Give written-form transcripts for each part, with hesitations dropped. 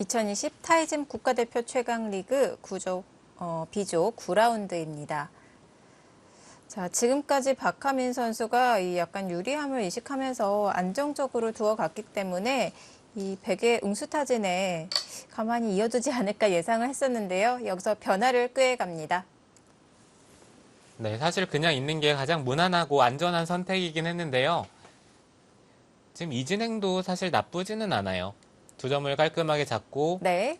2020 타이즘 국가대표 최강리그 B조 9라운드입니다. 자, 지금까지 박하민 선수가 이 약간 유리함을 이식하면서 안정적으로 두어갔기 때문에 이 백의 응수타진에 가만히 이어두지 않을까 예상을 했었는데요. 여기서 변화를 꾀해갑니다. 네, 사실 그냥 있는 게 가장 무난하고 안전한 선택이긴 했는데요. 지금 이 진행도 사실 나쁘지는 않아요. 두 점을 깔끔하게 잡고 네.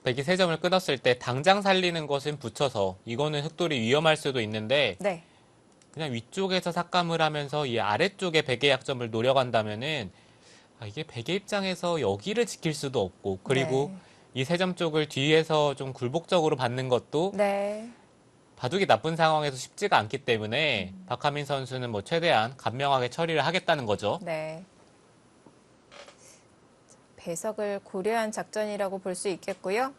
백이 세 점을 끊었을 때 당장 살리는 것은 붙여서 이거는 흑돌이 위험할 수도 있는데 네. 그냥 위쪽에서 삭감을 하면서 이 아래쪽에 백의 약점을 노려간다면은 이게 백의 입장에서 여기를 지킬 수도 없고 그리고 네. 이 세 점 쪽을 뒤에서 좀 굴복적으로 받는 것도 네. 바둑이 나쁜 상황에서 쉽지가 않기 때문에 박하민 선수는 뭐 최대한 간명하게 처리를 하겠다는 거죠. 네. 배석을 고려한 작전이라고 볼 수 있겠고요.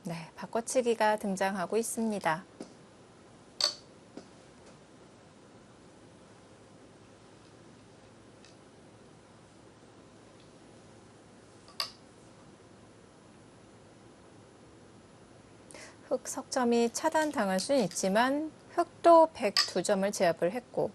네, 바꿔치기가 등장하고 있습니다. 흑 석점이 차단당할 수는 있지만 흑도 102점을 제압을 했고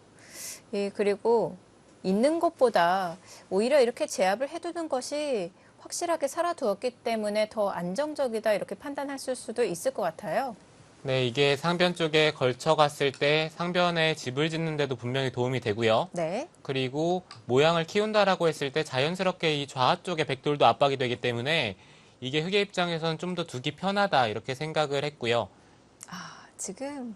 그리고 있는 것보다 오히려 이렇게 제압을 해두는 것이 확실하게 살아두었기 때문에 더 안정적이다 이렇게 판단할 수도 있을 것 같아요. 네, 이게 상변 쪽에 걸쳐 갔을 때 상변에 집을 짓는 데도 분명히 도움이 되고요. 네. 그리고 모양을 키운다라고 했을 때 자연스럽게 이 좌 쪽에 백돌도 압박이 되기 때문에 이게 흑의 입장에서는 좀 더 두기 편하다 이렇게 생각을 했고요. 지금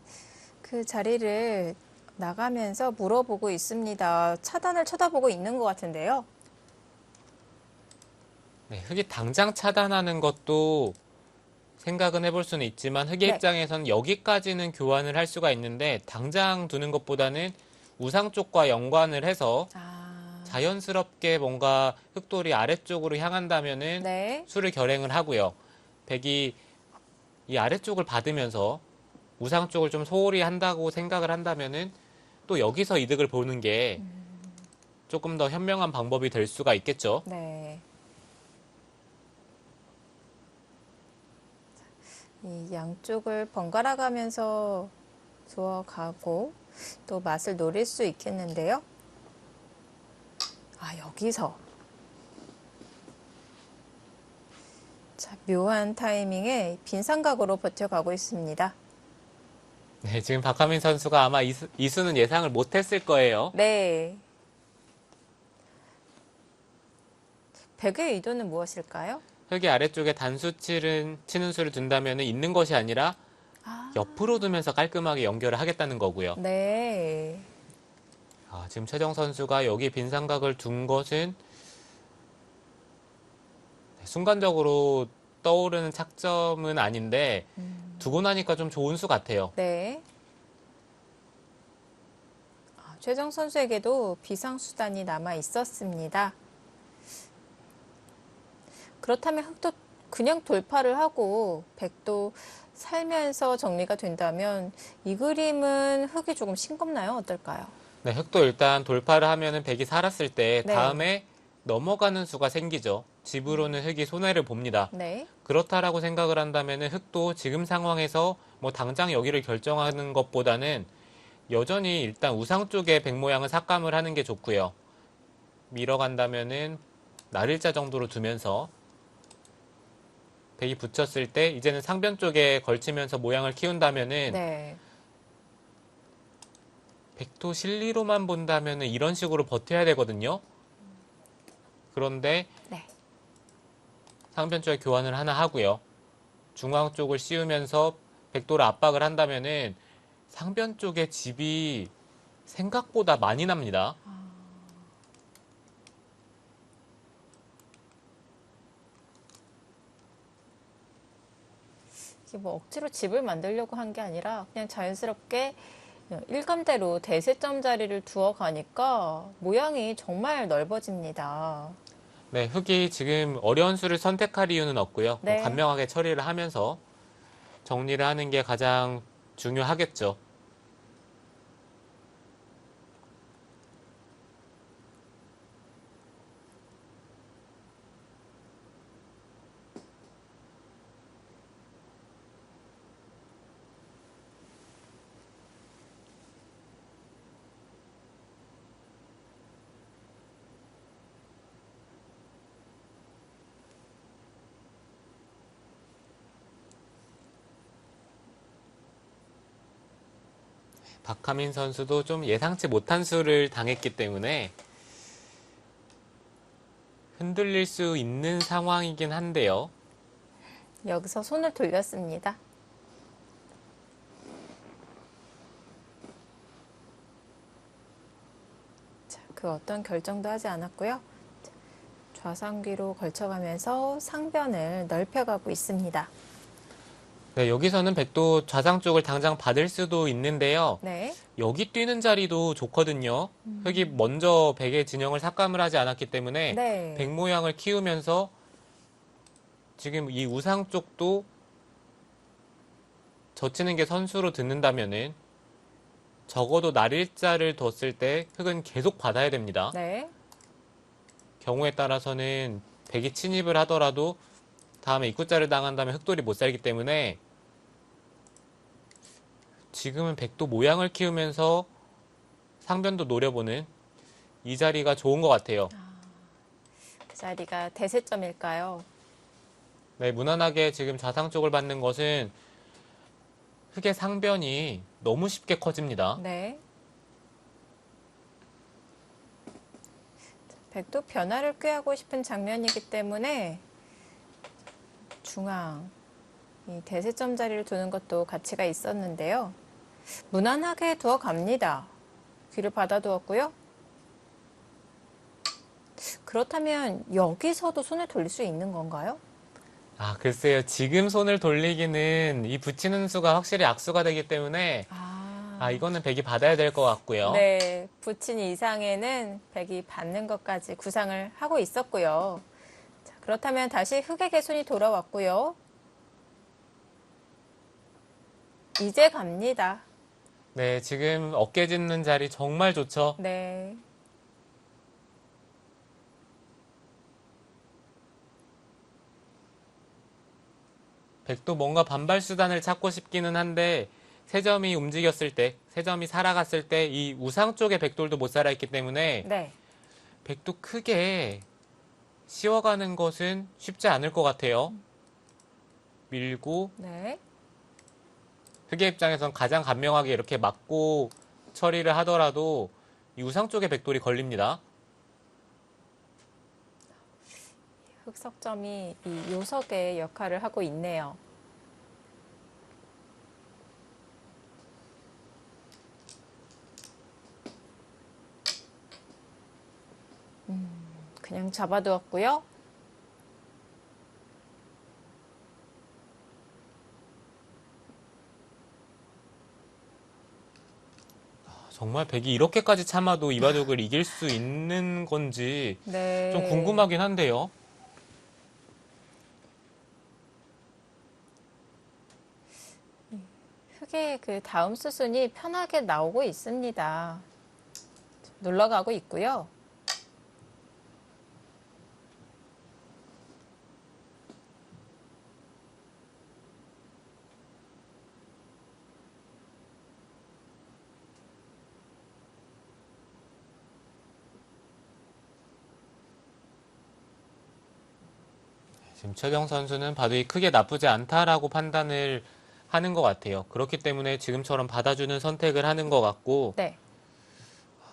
그 자리를 나가면서 물어보고 있습니다. 차단을 쳐다보고 있는 것 같은데요. 네, 흑이 당장 차단하는 것도 생각은 해볼 수는 있지만 흑의 네. 입장에서는 여기까지는 교환을 할 수가 있는데 당장 두는 것보다는 우상 쪽과 연관을 해서 자연스럽게 뭔가 흑돌이 아래쪽으로 향한다면은 네. 수를 결행을 하고요. 백이 이 아래쪽을 받으면서 우상 쪽을 좀 소홀히 한다고 생각을 한다면은 또 여기서 이득을 보는 게 조금 더 현명한 방법이 될 수가 있겠죠. 네. 이 양쪽을 번갈아 가면서 두어가고 또 맛을 노릴 수 있겠는데요. 여기서. 자, 묘한 타이밍에 빈삼각으로 버텨가고 있습니다. 네, 지금 박하민 선수가 아마 이수는 예상을 못했을 거예요. 네. 백의 의도는 무엇일까요? 흑이 아래쪽에 단수 치는 수를 둔다면 있는 것이 아니라 옆으로 두면서 깔끔하게 연결을 하겠다는 거고요. 네. 지금 최정 선수가 여기 빈 삼각을 둔 것은 순간적으로 떠오르는 착점은 아닌데 두고 나니까 좀 좋은 수 같아요. 네. 최정 선수에게도 비상수단이 남아 있었습니다. 그렇다면 흑도 그냥 돌파를 하고 백도 살면서 정리가 된다면 이 그림은 흑이 조금 싱겁나요? 어떨까요? 네, 흑도 일단 돌파를 하면은 백이 살았을 때 네. 다음에 넘어가는 수가 생기죠. 집으로는 흑이 손해를 봅니다. 네. 그렇다라고 생각을 한다면은 흑도 지금 상황에서 뭐 당장 여기를 결정하는 것보다는 여전히 일단 우상 쪽에 백 모양을 삭감을 하는 게 좋고요. 밀어간다면은 날일자 정도로 두면서 백이 붙였을 때 이제는 상변 쪽에 걸치면서 모양을 키운다면은 네. 백도 실리로만 본다면은 이런 식으로 버텨야 되거든요. 그런데 네. 상변 쪽에 교환을 하나 하고요. 중앙 쪽을 씌우면서 백도를 압박을 한다면은 상변 쪽에 집이 생각보다 많이 납니다. 이게 뭐 억지로 집을 만들려고 한 게 아니라 그냥 자연스럽게 일감대로 대세점 자리를 두어 가니까 모양이 정말 넓어집니다. 네, 흙이 지금 어려운 수를 선택할 이유는 없고요. 네. 간명하게 처리를 하면서 정리를 하는 게 가장 중요하겠죠. 박하민 선수도 좀 예상치 못한 수를 당했기 때문에 흔들릴 수 있는 상황이긴 한데요. 여기서 손을 돌렸습니다. 자, 그 어떤 결정도 하지 않았고요. 자, 좌상귀로 걸쳐가면서 상변을 넓혀가고 있습니다. 네, 여기서는 백도 좌상 쪽을 당장 받을 수도 있는데요. 네. 여기 뛰는 자리도 좋거든요. 흙이 먼저 백의 진영을 삭감을 하지 않았기 때문에 네. 백 모양을 키우면서 지금 이 우상 쪽도 젖히는 게 선수로 듣는다면은 적어도 날일자를 뒀을 때 흙은 계속 받아야 됩니다. 네. 경우에 따라서는 백이 침입을 하더라도 다음에 입구자를 당한다면 흙돌이 못 살기 때문에 지금은 백도 모양을 키우면서 상변도 노려보는 이 자리가 좋은 것 같아요. 그 자리가 대세점일까요? 네, 무난하게 지금 좌상 쪽을 받는 것은 흙의 상변이 너무 쉽게 커집니다. 네. 백도 변화를 꾀하고 싶은 장면이기 때문에 중앙, 이 대세점 자리를 두는 것도 가치가 있었는데요. 무난하게 두어 갑니다. 귀를 받아두었고요. 그렇다면 여기서도 손을 돌릴 수 있는 건가요? 아, 글쎄요. 지금 손을 돌리기는 이 붙이는 수가 확실히 악수가 되기 때문에 이거는 백이 받아야 될 것 같고요. 네, 붙인 이상에는 백이 받는 것까지 구상을 하고 있었고요. 자, 그렇다면 다시 흙에게 손이 돌아왔고요. 이제 갑니다. 네, 지금 어깨 짚는 자리 정말 좋죠. 네. 백도 뭔가 반발 수단을 찾고 싶기는 한데 세 점이 움직였을 때, 세 점이 살아갔을 때 이 우상 쪽의 백돌도 못 살아있기 때문에 네. 백도 크게 씌워가는 것은 쉽지 않을 것 같아요. 밀고 네. 흑의 입장에선 가장 간명하게 이렇게 막고 처리를 하더라도 이 우상 쪽의 백돌이 걸립니다. 흑석점이 이 요석의 역할을 하고 있네요. 그냥 잡아두었고요. 정말 백이 이렇게까지 참아도 이바둑을 이길 수 있는 건지 네. 좀 궁금하긴 한데요. 흑의 그 다음 수순이 편하게 나오고 있습니다. 놀러가고 있고요. 지금 최정 선수는 바둑이 크게 나쁘지 않다라고 판단을 하는 것 같아요. 그렇기 때문에 지금처럼 받아주는 선택을 하는 것 같고, 네.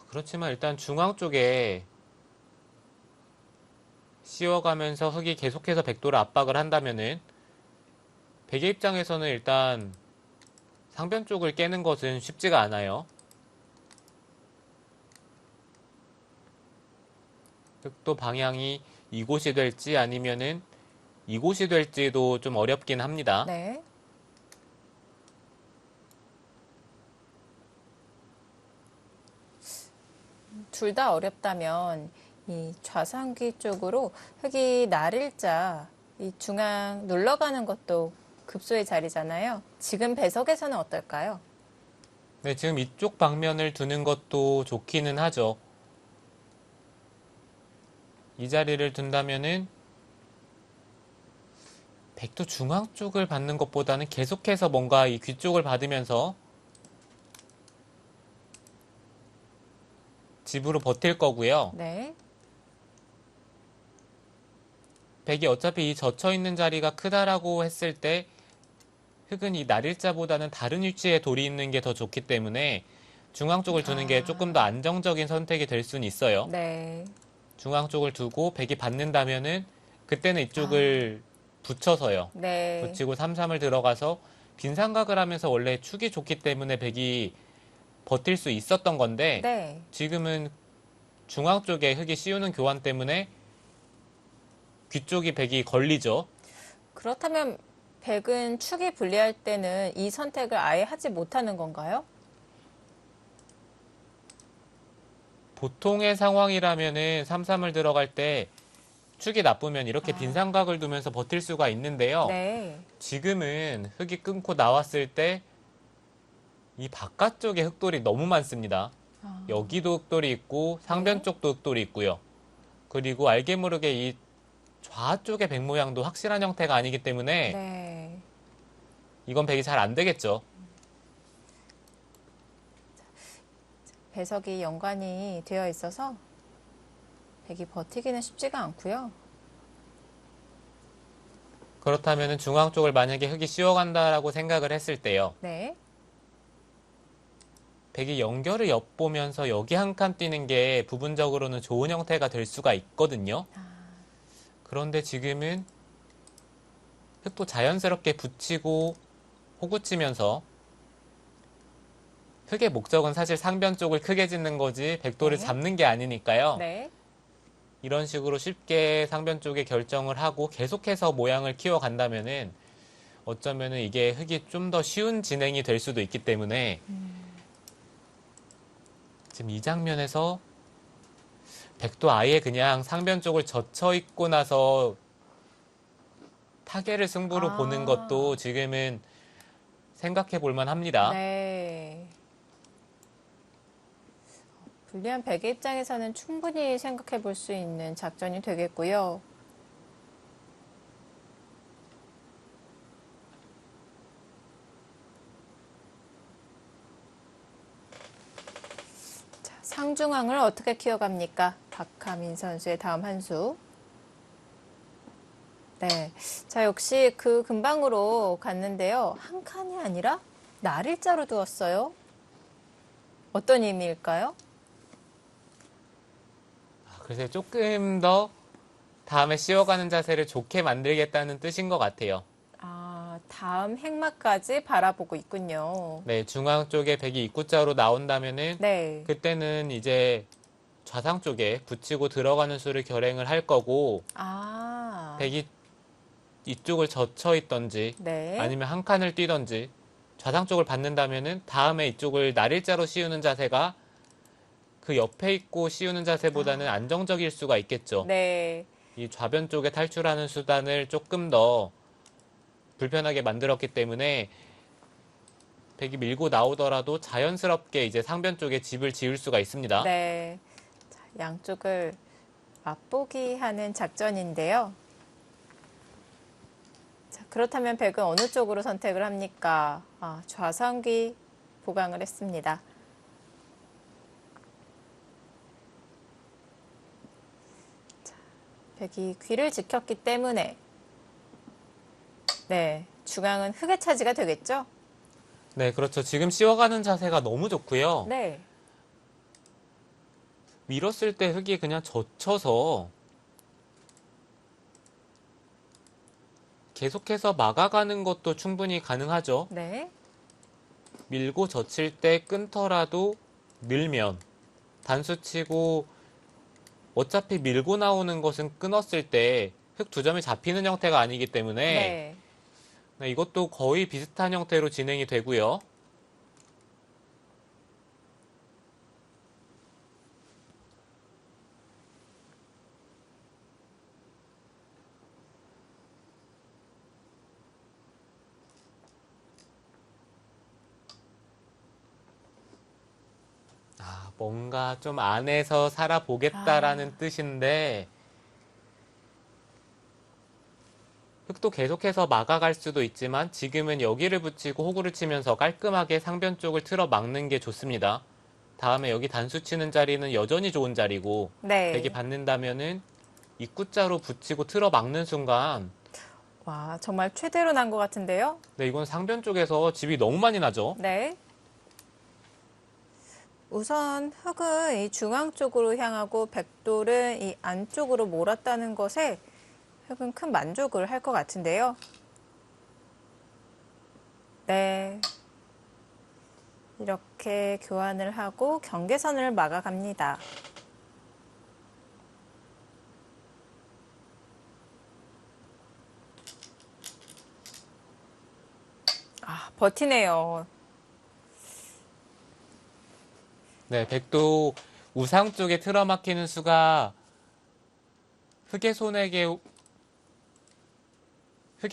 그렇지만 일단 중앙 쪽에 씌워가면서 흑이 계속해서 백도를 압박을 한다면은 백의 입장에서는 일단 상변 쪽을 깨는 것은 쉽지가 않아요. 흑도 방향이 이곳이 될지 아니면은 이곳이 될지도 좀 어렵긴 합니다. 네. 둘 다 어렵다면 이 좌상귀 쪽으로 흙이 날일자 이 중앙 눌러가는 것도 급소의 자리잖아요. 지금 배석에서는 어떨까요? 네, 지금 이쪽 방면을 두는 것도 좋기는 하죠. 이 자리를 둔다면은 백도 중앙 쪽을 받는 것보다는 계속해서 뭔가 이 귀 쪽을 받으면서 집으로 버틸 거고요. 네. 백이 어차피 이 젖혀 있는 자리가 크다라고 했을 때 흙은 이 날일자보다는 다른 위치에 돌이 있는 게 더 좋기 때문에 중앙 쪽을 두는 게 조금 더 안정적인 선택이 될 수는 있어요. 네. 중앙 쪽을 두고 백이 받는다면은 그때는 이쪽을 붙여서요. 네. 붙이고 3-3을 들어가서 빈삼각을 하면서 원래 축이 좋기 때문에 백이 버틸 수 있었던 건데 네. 지금은 중앙 쪽에 흙이 씌우는 교환 때문에 귀 쪽이 백이 걸리죠. 그렇다면 백은 축이 불리할 때는 이 선택을 아예 하지 못하는 건가요? 보통의 상황이라면은 3-3을 들어갈 때 축이 나쁘면 이렇게 빈삼각을 두면서 버틸 수가 있는데요. 네. 지금은 흙이 끊고 나왔을 때 이 바깥쪽에 흙돌이 너무 많습니다. 여기도 흙돌이 있고 상변 네. 쪽도 흙돌이 있고요. 그리고 알게 모르게 이 좌쪽의 백 모양도 확실한 형태가 아니기 때문에 네. 이건 백이 잘 안 되겠죠. 배석이 연관이 되어 있어서 백이 버티기는 쉽지가 않고요. 그렇다면 중앙 쪽을 만약에 흙이 씌워간다라고 생각을 했을 때요. 네. 백이 연결을 엿보면서 여기 한 칸 뛰는 게 부분적으로는 좋은 형태가 될 수가 있거든요. 그런데 지금은 흙도 자연스럽게 붙이고 호구치면서 흙의 목적은 사실 상변 쪽을 크게 짓는 거지 백도를 네. 잡는 게 아니니까요. 네. 이런 식으로 쉽게 상변 쪽에 결정을 하고 계속해서 모양을 키워간다면은 어쩌면은 이게 흙이 좀 더 쉬운 진행이 될 수도 있기 때문에 지금 이 장면에서 백도 아예 그냥 상변 쪽을 젖혀 있고 나서 타계를 승부로 보는 것도 지금은 생각해 볼 만합니다. 네. 불리한 백의 입장에서는 충분히 생각해 볼 수 있는 작전이 되겠고요. 자, 상중앙을 어떻게 키워갑니까? 박하민 선수의 다음 한 수. 네. 자, 역시 그 근방으로 갔는데요. 한 칸이 아니라 날일자로 두었어요. 어떤 의미일까요? 그래서 조금 더 다음에 씌워가는 자세를 좋게 만들겠다는 뜻인 것 같아요. 아, 다음 행마까지 바라보고 있군요. 네, 중앙 쪽에 백이 입구자로 나온다면은 네. 그때는 이제 좌상 쪽에 붙이고 들어가는 수를 결행을 할 거고 아, 백이 이쪽을 젖혀 있던지 네. 아니면 한 칸을 뛰던지 좌상 쪽을 받는다면은 다음에 이쪽을 날일자로 씌우는 자세가 그 옆에 있고 씌우는 자세보다는 안정적일 수가 있겠죠. 네. 이 좌변 쪽에 탈출하는 수단을 조금 더 불편하게 만들었기 때문에 백이 밀고 나오더라도 자연스럽게 이제 상변 쪽에 집을 지을 수가 있습니다. 네. 자, 양쪽을 맛보기 하는 작전인데요. 자, 그렇다면 백은 어느 쪽으로 선택을 합니까? 아, 좌상귀 보강을 했습니다. 자, 백이 귀를 지켰기 때문에 네, 중앙은 흙의 차지가 되겠죠? 네, 그렇죠. 지금 씌워가는 자세가 너무 좋고요. 네. 밀었을 때 흙이 그냥 젖혀서 계속해서 막아가는 것도 충분히 가능하죠. 네. 밀고 젖힐 때 끊더라도 밀면 단수 치고 어차피 밀고 나오는 것은 끊었을 때 흙 두 점이 잡히는 형태가 아니기 때문에 네. 네, 이것도 거의 비슷한 형태로 진행이 되고요. 뭔가 좀 안에서 살아보겠다라는 뜻인데 흙도 계속해서 막아갈 수도 있지만 지금은 여기를 붙이고 호구를 치면서 깔끔하게 상변 쪽을 틀어 막는 게 좋습니다. 다음에 여기 단수 치는 자리는 여전히 좋은 자리고 백이 네. 받는다면은 입구자로 붙이고 틀어 막는 순간 와, 정말 최대로 난 것 같은데요? 네, 이건 상변 쪽에서 집이 너무 많이 나죠. 네. 우선 흙은 이 중앙 쪽으로 향하고 백돌은 이 안쪽으로 몰았다는 것에 흙은 큰 만족을 할 것 같은데요. 네. 이렇게 교환을 하고 경계선을 막아갑니다. 아, 버티네요. 네, 백도 우상 쪽에 틀어막히는 수가 흑의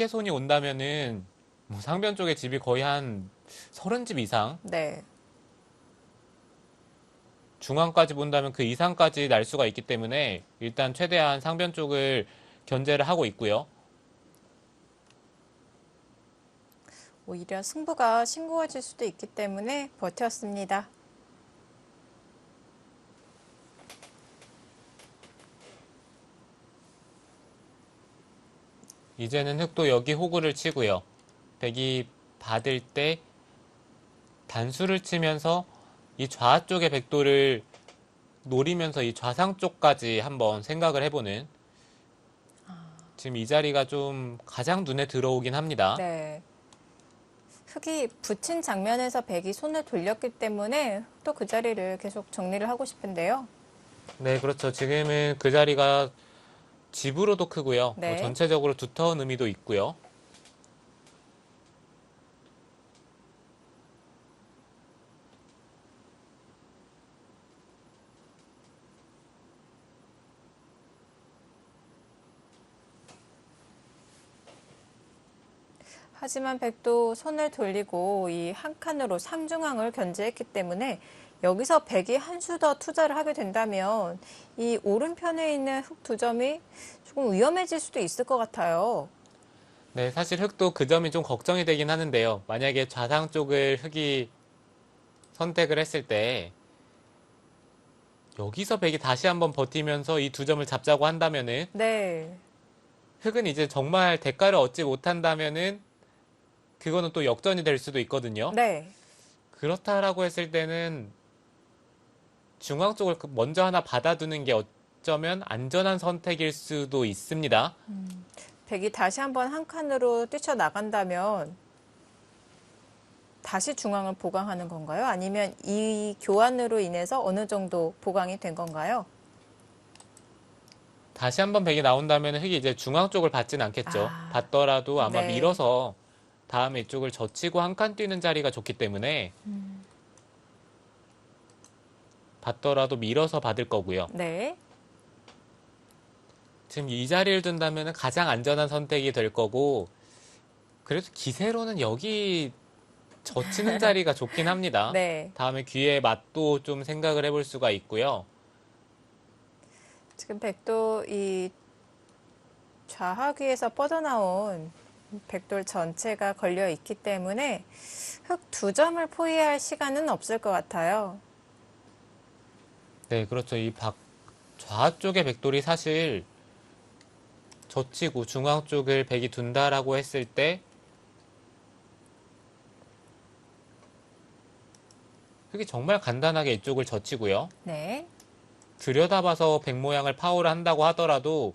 손이 온다면은 뭐 상변 쪽에 집이 거의 한 30집 이상, 네. 중앙까지 본다면 그 이상까지 날 수가 있기 때문에 일단 최대한 상변 쪽을 견제를 하고 있고요. 오히려 승부가 싱거워질 수도 있기 때문에 버텼습니다. 이제는 흑도 여기 호구를 치고요. 백이 받을 때 단수를 치면서 이 좌 쪽의 백도를 노리면서 이 좌상 쪽까지 한번 생각을 해보는 지금 이 자리가 좀 가장 눈에 들어오긴 합니다. 네. 흙이 붙인 장면에서 백이 손을 돌렸기 때문에 또 그 자리를 계속 정리를 하고 싶은데요. 네, 그렇죠. 지금은 그 자리가 집으로도 크고요. 뭐 네. 전체적으로 두터운 의미도 있고요. 하지만 백도 손을 돌리고 이 한 칸으로 상중앙을 견제했기 때문에 여기서 백이 한 수 더 투자를 하게 된다면 이 오른편에 있는 흙 두 점이 조금 위험해질 수도 있을 것 같아요. 네, 사실 흑도 그 점이 좀 걱정이 되긴 하는데요. 만약에 좌상 쪽을 흑이 선택을 했을 때 여기서 백이 다시 한번 버티면서 이 두 점을 잡자고 한다면은 네. 흑은 이제 정말 대가를 얻지 못한다면은 그거는 또 역전이 될 수도 있거든요. 네. 그렇다라고 했을 때는 중앙 쪽을 먼저 하나 받아두는 게 어쩌면 안전한 선택일 수도 있습니다. 백이 다시 한번 한 칸으로 뛰쳐나간다면 다시 중앙을 보강하는 건가요? 아니면 이 교환으로 인해서 어느 정도 보강이 된 건가요? 다시 한번 백이 나온다면 흑이 이제 중앙 쪽을 받진 않겠죠. 아, 받더라도 아마 네. 밀어서 다음에 이쪽을 젖히고 한 칸 뛰는 자리가 좋기 때문에 받더라도 밀어서 받을 거고요. 네. 지금 이 자리를 둔다면 가장 안전한 선택이 될 거고 그래서 기세로는 여기 젖히는 자리가 좋긴 합니다. 네. 다음에 귀의 맛도 좀 생각을 해볼 수가 있고요. 지금 백도 이 좌하귀에서 뻗어나온 백돌 전체가 걸려 있기 때문에 흙 두 점을 포위할 시간은 없을 것 같아요. 네, 그렇죠. 좌 쪽의 백돌이 사실 젖히고 중앙 쪽을 백이 둔다라고 했을 때 흙이 정말 간단하게 이쪽을 젖히고요. 네. 들여다봐서 백 모양을 파워를 한다고 하더라도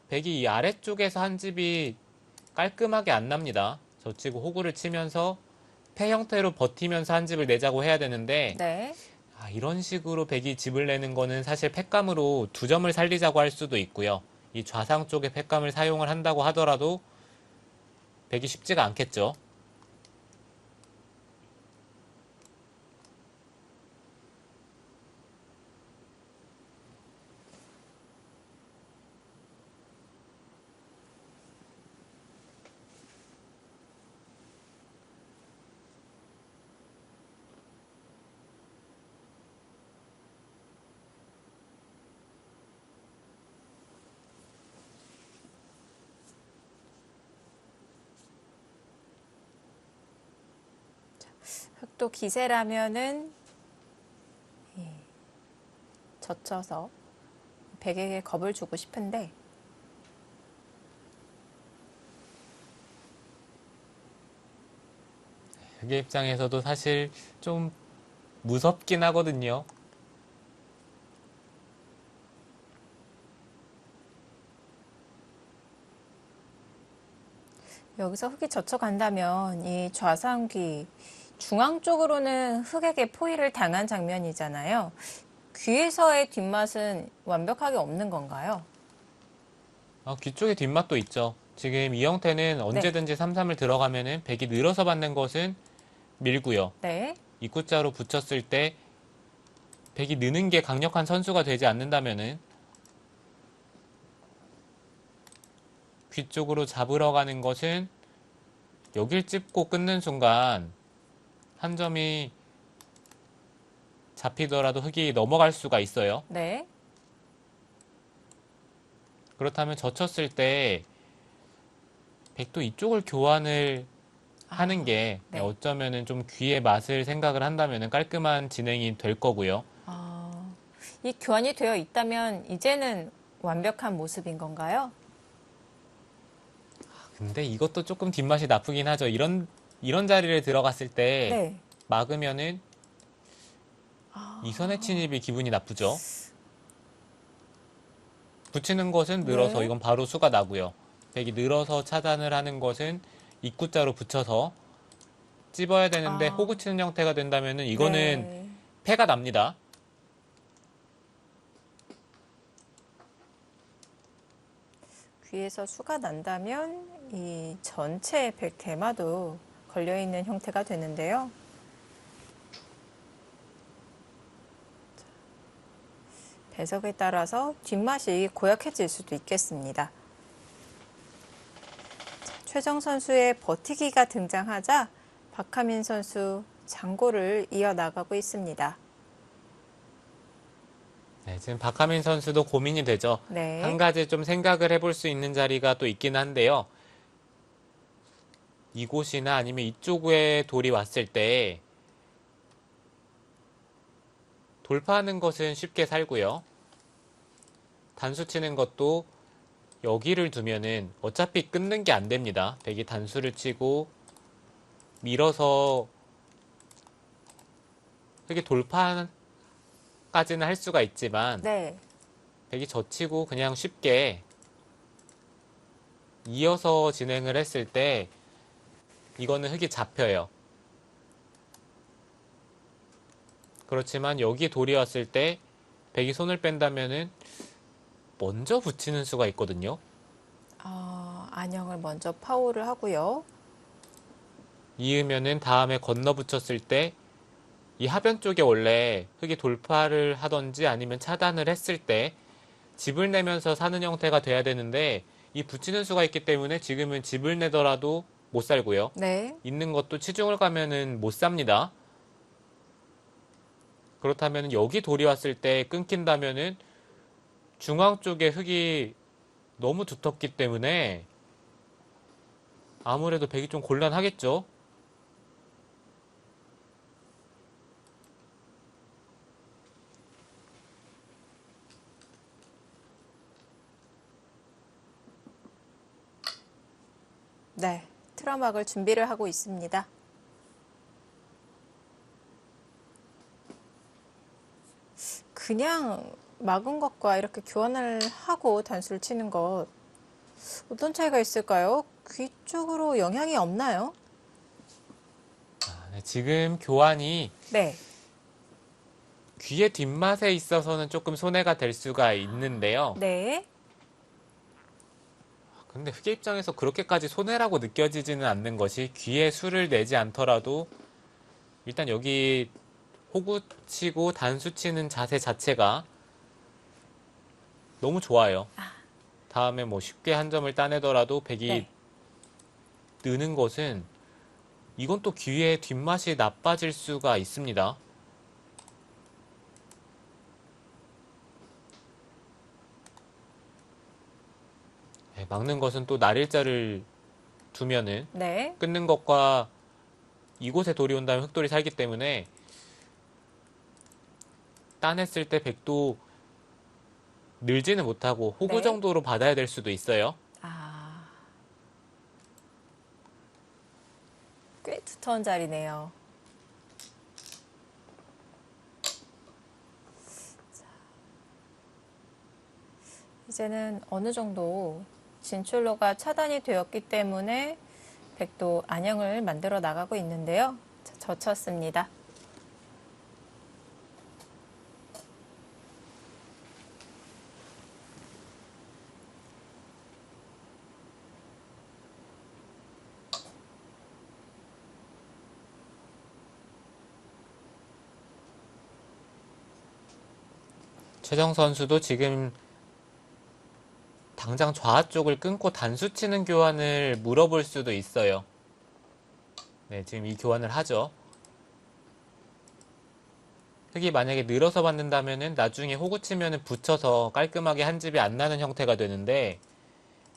백이 이 아래쪽에서 한 집이 깔끔하게 안 납니다. 젖히고 호구를 치면서 패 형태로 버티면서 한 집을 내자고 해야 되는데 네. 이런 식으로 백이 집을 내는 거는 사실 팩감으로 두 점을 살리자고 할 수도 있고요. 이 좌상 쪽에 팩감을 사용을 한다고 하더라도 백이 쉽지가 않겠죠. 흑도 기세라면은 젖혀서 백에게 겁을 주고 싶은데 흑의 입장에서도 사실 좀 무섭긴 하거든요. 여기서 흑이 젖혀간다면 이 좌상귀 중앙 쪽으로는 흑에게 포위를 당한 장면이잖아요. 귀에서의 뒷맛은 완벽하게 없는 건가요? 귀 쪽에 뒷맛도 있죠. 지금 이 형태는 언제든지 3-3을 들어가면은 백이 늘어서 받는 것은 밀고요. 네. 입구자로 붙였을 때 백이 느는 게 강력한 선수가 되지 않는다면은 귀 쪽으로 잡으러 가는 것은 여길 찝고 끊는 순간 한 점이 잡히더라도 흑이 넘어갈 수가 있어요. 네. 그렇다면 젖혔을 때 백도 이쪽을 교환을 하는 게 네. 어쩌면은 좀 귀의 맛을 생각을 한다면은 깔끔한 진행이 될 거고요. 이 교환이 되어 있다면 이제는 완벽한 모습인 건가요? 근데 이것도 조금 뒷맛이 나쁘긴 하죠. 이런 자리를 들어갔을 때 네. 막으면은 이선의 침입이 기분이 나쁘죠. 붙이는 것은 늘어서 네. 이건 바로 수가 나고요. 백이 늘어서 차단을 하는 것은 입구자로 붙여서 찝어야 되는데 호구 치는 형태가 된다면은 이거는 네. 패가 납니다. 귀에서 수가 난다면 이 전체 백 대마도 걸려있는 형태가 되는데요. 배석에 따라서 뒷맛이 고약해질 수도 있겠습니다. 최정 선수의 버티기가 등장하자 박하민 선수 장고를 이어나가고 있습니다. 네, 지금 박하민 선수도 고민이 되죠. 네. 한 가지 좀 생각을 해볼 수 있는 자리가 또 있긴 한데요. 이곳이나 아니면 이쪽에 돌이 왔을 때 돌파하는 것은 쉽게 살고요. 단수 치는 것도 여기를 두면은 어차피 끊는 게 안 됩니다. 백이 단수를 치고 밀어서 흑이 돌파까지는 할 수가 있지만 네. 백이 젖히고 그냥 쉽게 이어서 진행을 했을 때 이거는 흑이 잡혀요. 그렇지만 여기 돌이 왔을 때 백이 손을 뺀다면은 먼저 붙이는 수가 있거든요. 안영을 먼저 파워를 하고요. 이으면은 다음에 건너 붙였을 때 이 하변 쪽에 원래 흑이 돌파를 하던지 아니면 차단을 했을 때 집을 내면서 사는 형태가 돼야 되는데 이 붙이는 수가 있기 때문에 지금은 집을 내더라도 못 살고요. 네. 있는 것도 치중을 가면은 못 삽니다. 그렇다면 여기 돌이 왔을 때 끊긴다면은 중앙 쪽에 흑이 너무 두텁기 때문에 아무래도 백이 좀 곤란하겠죠. 네. 틀어막을 준비를 하고 있습니다. 그냥 막은 것과 이렇게 교환을 하고 단수를 치는 것 어떤 차이가 있을까요? 귀 쪽으로 영향이 없나요? 네, 지금 교환이 네. 귀의 뒷맛에 있어서는 조금 손해가 될 수가 있는데요. 네. 근데 흑의 입장에서 그렇게까지 손해라고 느껴지지는 않는 것이 귀에 수를 내지 않더라도 일단 여기 호구 치고 단수 치는 자세 자체가 너무 좋아요. 다음에 뭐 쉽게 한 점을 따내더라도 백이 네. 느는 것은 이건 또 귀의 뒷맛이 나빠질 수가 있습니다. 네, 막는 것은 또 날일자를 두면은 네. 끊는 것과 이곳에 돌이 온다면 흑돌이 살기 때문에 따냈을 때 백도 늘지는 못하고 호구 네. 정도로 받아야 될 수도 있어요. 아, 꽤 두터운 자리네요. 이제는 어느 정도 진출로가 차단이 되었기 때문에 백도 안형을 만들어 나가고 있는데요. 자, 젖혔습니다. 최정 선수도 지금 당장 좌 쪽을 끊고 단수 치는 교환을 물어볼 수도 있어요. 네, 지금 이 교환을 하죠. 흑이 만약에 늘어서 받는다면은 나중에 호구 치면은 붙여서 깔끔하게 한 집이 안 나는 형태가 되는데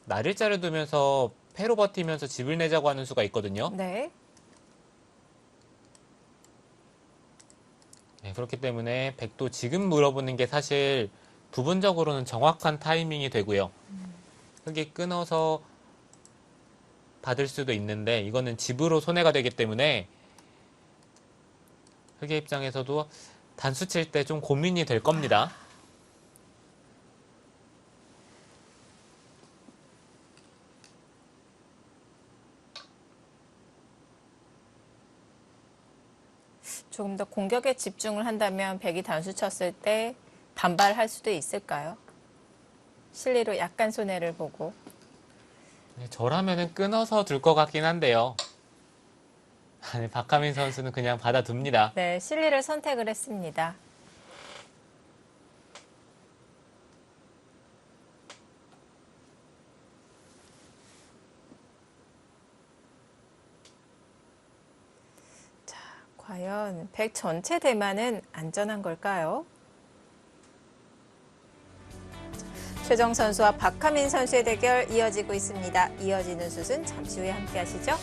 날일자를 두면서 패로 버티면서 집을 내자고 하는 수가 있거든요. 네. 네, 그렇기 때문에 백도 지금 물어보는 게 사실 부분적으로는 정확한 타이밍이 되고요. 흑이 끊어서 받을 수도 있는데 이거는 집으로 손해가 되기 때문에 흑의 입장에서도 단수 칠 때 좀 고민이 될 겁니다. 조금 더 공격에 집중을 한다면 백이 단수 쳤을 때 반발할 수도 있을까요? 실리로 약간 손해를 보고. 네, 저라면은 끊어서 둘 것 같긴 한데요. 아니, 박하민 선수는 그냥 받아둡니다. 네, 실리를 선택을 했습니다. 자, 과연 백 전체 대만은 안전한 걸까요? 최정 선수와 박하민 선수의 대결 이어지고 있습니다. 이어지는 슛은 잠시 후에 함께 하시죠.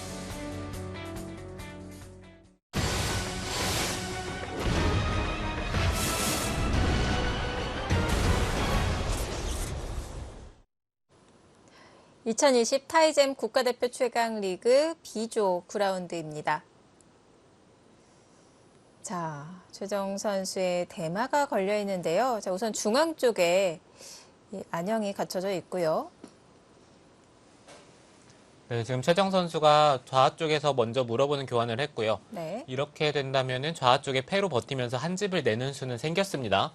(2020) 타이잼 국가대표 최강 리그 B조 9라운드입니다. 자, 최정 선수의 대마가 걸려 있는데요. 자, 우선 중앙 쪽에 이 안형이 갖춰져 있고요. 네, 지금 최정 선수가 좌 쪽에서 먼저 물어보는 교환을 했고요. 네. 이렇게 된다면은 좌 쪽에 패로 버티면서 한 집을 내는 수는 생겼습니다.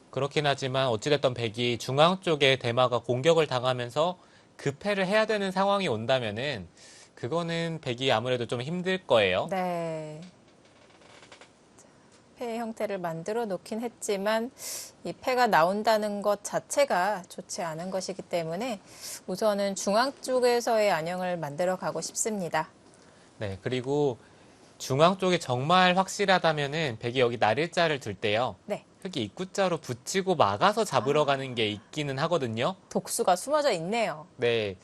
그렇긴 하지만 어찌됐던 백이 중앙 쪽에 대마가 공격을 당하면서 그 패를 해야 되는 상황이 온다면은 그거는 백이 아무래도 좀 힘들 거예요. 네. 패의 형태를 만들어 놓긴 했지만 이 패가 나온다는 것 자체가 좋지 않은 것이기 때문에 우선은 중앙 쪽에서의 안형을 만들어 가고 싶습니다. 네, 그리고 중앙 쪽이 정말 확실하다면은 백이 여기 날일자를 둘 때요. 네. 흑이 입구자로 붙이고 막아서 잡으러 가는 게 있기는 하거든요. 독수가 숨어져 있네요. 네.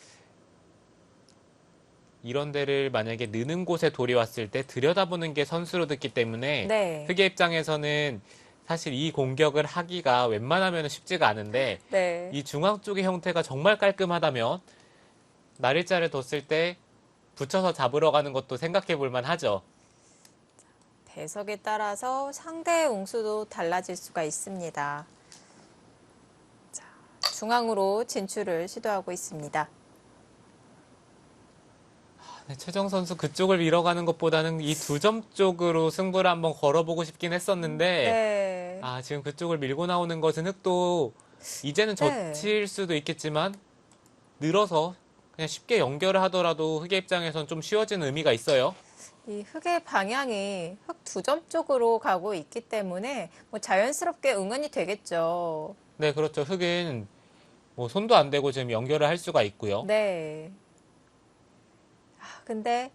이런 데를 만약에 느는 곳에 돌이 왔을 때 들여다보는 게 선수로 듣기 때문에 네. 흑의 입장에서는 사실 이 공격을 하기가 웬만하면 쉽지가 않은데 네. 이 중앙 쪽의 형태가 정말 깔끔하다면 날일자를 뒀을 때 붙여서 잡으러 가는 것도 생각해 볼 만하죠. 배석에 따라서 상대의 옹수도 달라질 수가 있습니다. 자, 중앙으로 진출을 시도하고 있습니다. 네, 최정 선수 그쪽을 밀어가는 것보다는 이 두 점 쪽으로 승부를 한번 걸어보고 싶긴 했었는데 네. 아, 지금 그쪽을 밀고 나오는 것은 흑도 이제는 네. 젖힐 수도 있겠지만 늘어서 그냥 쉽게 연결을 하더라도 흑의 입장에선 좀 쉬워지는 의미가 있어요. 이 흑의 방향이 흑 두 점 쪽으로 가고 있기 때문에 뭐 자연스럽게 응원이 되겠죠. 네, 그렇죠. 흑은 뭐 손도 안 대고 지금 연결을 할 수가 있고요. 네. 근데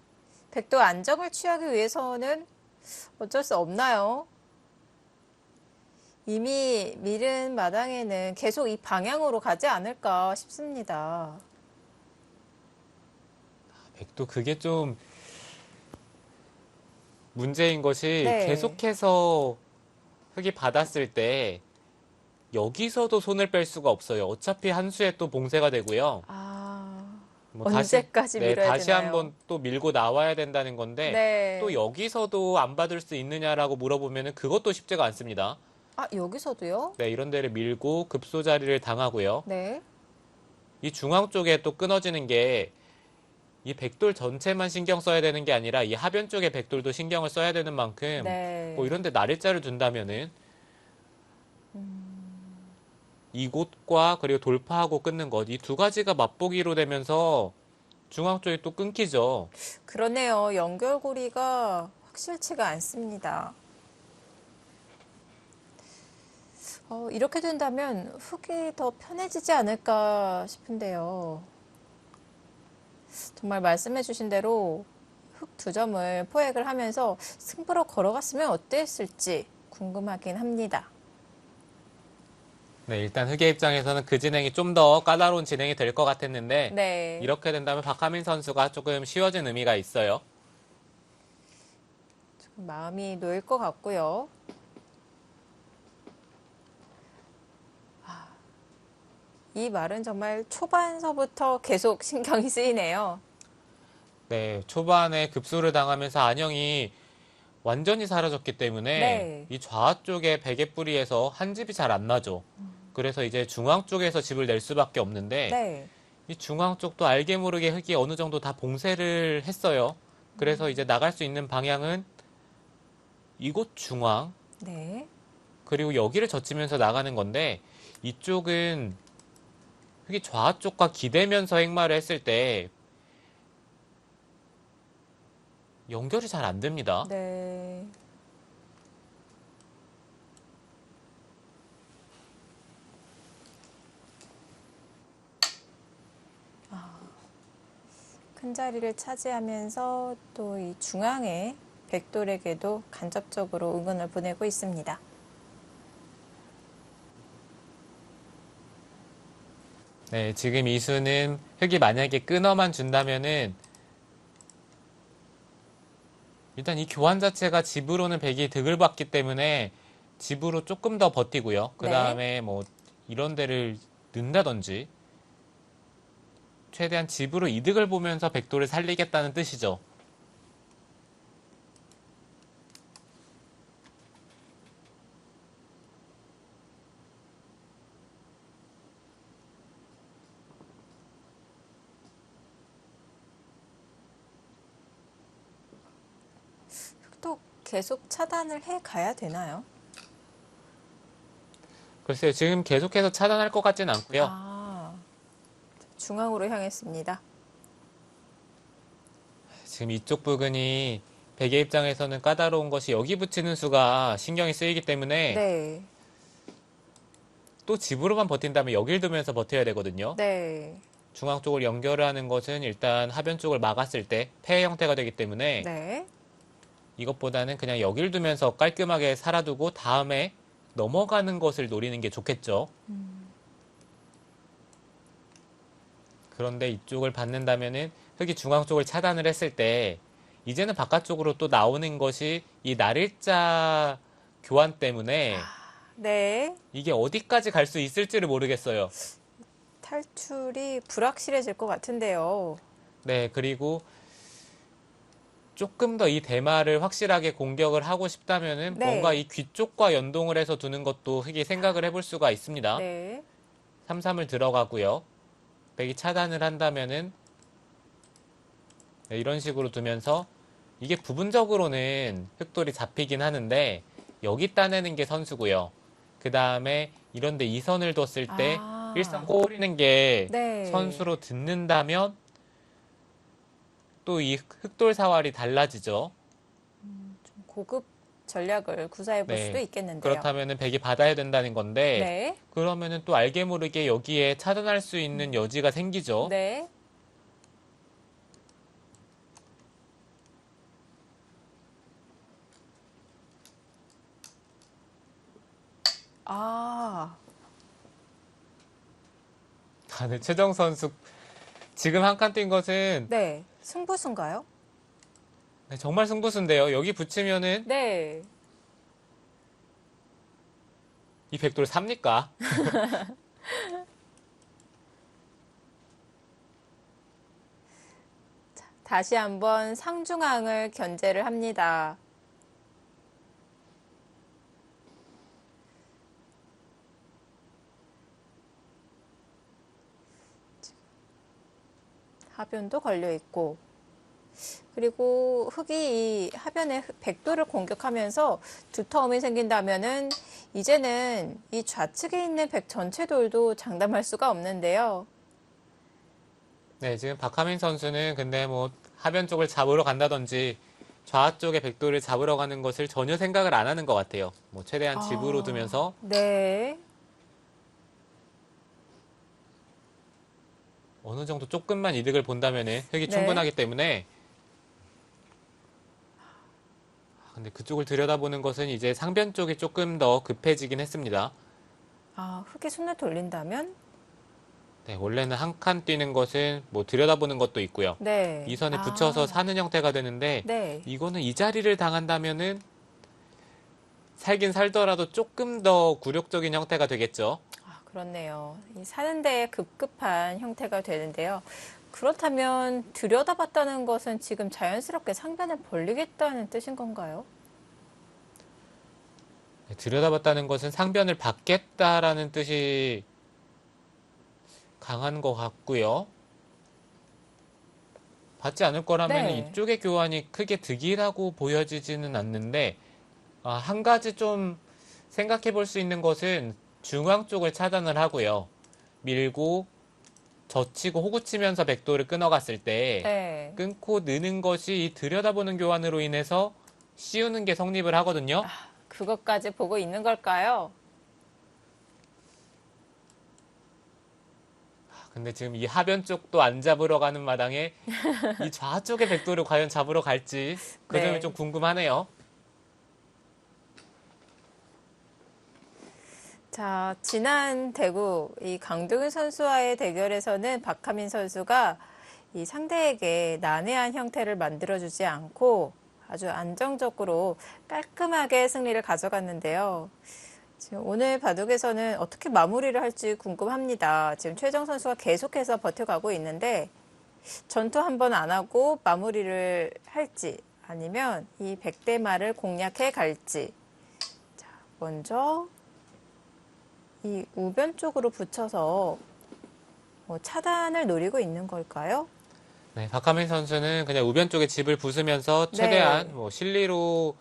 백도 안정을 취하기 위해서는 어쩔 수 없나요? 이미 밀은 마당에는 계속 이 방향으로 가지 않을까 싶습니다. 백도 그게 좀 문제인 것이 네. 계속해서 흙이 받았을 때 여기서도 손을 뺄 수가 없어요. 어차피 한 수에 또 봉쇄가 되고요. 아, 뭐 언제까지 네, 밀어야 다시 되나요? 한번 또 밀고 나와야 된다는 건데 또 네. 여기서도 안 받을 수 있느냐라고 물어보면은 그것도 쉽지가 않습니다. 아, 여기서도요? 네, 이런 데를 밀고 급소자리를 당하고요. 네. 이 중앙 쪽에 또 끊어지는 게 이 백돌 전체만 신경 써야 되는 게 아니라 이 하변 쪽의 백돌도 신경을 써야 되는 만큼 뭐 네. 이런 데 나래자를 둔다면은 이곳과 그리고 돌파하고 끊는 것, 이 두 가지가 맛보기로 되면서 중앙 쪽이 또 끊기죠. 그러네요. 연결고리가 확실치가 않습니다. 이렇게 된다면 흙이 더 편해지지 않을까 싶은데요. 정말 말씀해주신 대로 흙 2점을 포획을 하면서 승부로 걸어갔으면 어땠을지 궁금하긴 합니다. 네, 일단 흑의 입장에서는 그 진행이 좀 더 까다로운 진행이 될 것 같았는데 네. 이렇게 된다면 박하민 선수가 조금 쉬워진 의미가 있어요. 조금 마음이 놓일 것 같고요. 이 말은 정말 초반서부터 계속 신경이 쓰이네요. 네, 초반에 급소를 당하면서 안영이 완전히 사라졌기 때문에 네. 이 좌 쪽에 베개 뿌리에서 한 집이 잘 안 나죠. 그래서 이제 중앙 쪽에서 집을 낼 수밖에 없는데 네. 이 중앙 쪽도 알게 모르게 흙이 어느 정도 다 봉쇄를 했어요. 그래서 이제 나갈 수 있는 방향은 이곳 중앙, 네. 그리고 여기를 젖히면서 나가는 건데 이쪽은 흙이 좌 쪽과 기대면서 행마를 했을 때 연결이 잘 안 됩니다. 네. 큰 자리를 차지하면서 또 이 중앙에 백돌에게도 간접적으로 응원을 보내고 있습니다. 네, 지금 이수는 흙이 만약에 끊어만 준다면은 일단 이 교환 자체가 집으로는 백이 득을 받기 때문에 집으로 조금 더 버티고요. 그 네. 다음에 뭐 이런 데를 넣는다든지 최대한 집으로 이득을 보면서 백도를 살리겠다는 뜻이죠. 또 계속 차단을 해 가야 되나요? 글쎄요, 지금 계속해서 차단할 것 같진 않고요. 아, 중앙으로 향했습니다. 지금 이쪽 부근이 백의 입장에서는 까다로운 것이 여기 붙이는 수가 신경이 쓰이기 때문에 네. 또 집으로만 버틴다면 여길 두면서 버텨야 되거든요. 네. 중앙 쪽을 연결을 하는 것은 일단 하변 쪽을 막았을 때 폐해 형태가 되기 때문에 네. 이것보다는 그냥 여길 두면서 깔끔하게 살아두고 다음에 넘어가는 것을 노리는 게 좋겠죠. 그런데 이쪽을 받는다면은 흙이 중앙 쪽을 차단을 했을 때 이제는 바깥쪽으로 또 나오는 것이 이 날일자 교환 때문에 네. 이게 어디까지 갈 수 있을지를 모르겠어요. 탈출이 불확실해질 것 같은데요. 네, 그리고 조금 더 이 대마를 확실하게 공격을 하고 싶다면은 네. 뭔가 이 귀 쪽과 연동을 해서 두는 것도 흙이 생각을 해볼 수가 있습니다. 네. 3-3을 들어가고요. 백이 차단을 한다면은 네, 이런 식으로 두면서 이게 부분적으로는 흑돌이 잡히긴 하는데 여기 따내는 게 선수고요. 그 다음에 이런데 2선을 뒀을 때 아. 일선 꼬리는 게 네. 선수로 듣는다면 또 이 흑돌 사활이 달라지죠. 좀 고급 전략을 구사해 볼 수도 네. 있겠는데요. 그렇다면은 백이 받아야 된다는 건데 네. 그러면은 또 알게 모르게 여기에 차단할 수 있는 여지가 생기죠. 네. 아, 네, 최정 선수 지금 한 칸 뛴 것은 네. 승부수인가요? 네, 정말 승부수인데요. 여기 붙이면은 네. 이 백돌 삽니까? 다시 한번 상중앙을 견제를 합니다. 하변도 걸려 있고, 그리고 흑이 이 하변의 백도를 공격하면서 두터움이 생긴다면은 이제는 이 좌측에 있는 백 전체 돌도 장담할 수가 없는데요. 네, 지금 박하민 선수는 근데 뭐 하변 쪽을 잡으러 간다든지 좌 쪽의 백돌을 잡으러 가는 것을 전혀 생각을 안 하는 것 같아요. 뭐 최대한 집으로 두면서 네. 어느 정도 조금만 이득을 본다면은 흑이 네. 충분하기 때문에 근데 그쪽을 들여다보는 것은 이제 상변 쪽이 조금 더 급해지긴 했습니다. 흑이 손을 돌린다면? 네, 원래는 한 칸 뛰는 것은 뭐 들여다보는 것도 있고요. 네. 이 선에 붙여서 사는 형태가 되는데 네. 이거는 이 자리를 당한다면은 살긴 살더라도 조금 더 굴욕적인 형태가 되겠죠. 그렇네요. 이 사는 데에 급급한 형태가 되는데요. 그렇다면 들여다봤다는 것은 지금 자연스럽게 상변을 벌리겠다는 뜻인 건가요? 네, 들여다봤다는 것은 상변을 받겠다라는 뜻이 강한 것 같고요. 받지 않을 거라면 네. 이쪽의 교환이 크게 득이라고 보여지지는 않는데 한 가지 좀 생각해 볼 수 있는 것은 중앙 쪽을 차단을 하고요. 밀고 젖히고 호구치면서 백도를 끊어갔을 때 네. 끊고 느는 것이 이 들여다보는 교환으로 인해서 씌우는 게 성립을 하거든요. 그것까지 보고 있는 걸까요? 근데 지금 이 하변 쪽도 안 잡으러 가는 마당에 이 좌쪽의 백도를 과연 잡으러 갈지 그 점이 네. 좀 궁금하네요. 자, 지난 대구 이 강동윤 선수와의 대결에서는 박하민 선수가 이 상대에게 난해한 형태를 만들어주지 않고 아주 안정적으로 깔끔하게 승리를 가져갔는데요. 지금 오늘 바둑에서는 어떻게 마무리를 할지 궁금합니다. 지금 최정 선수가 계속해서 버텨가고 있는데 전투 한 번 안 하고 마무리를 할지 아니면 이 백대마를 공략해 갈지. 자, 먼저 이 우변 쪽으로 붙여서 차단을 노리고 있는 걸까요? 네, 박하민 선수는 그냥 우변 쪽에 집을 부수면서 최대한 네. 뭐 실리로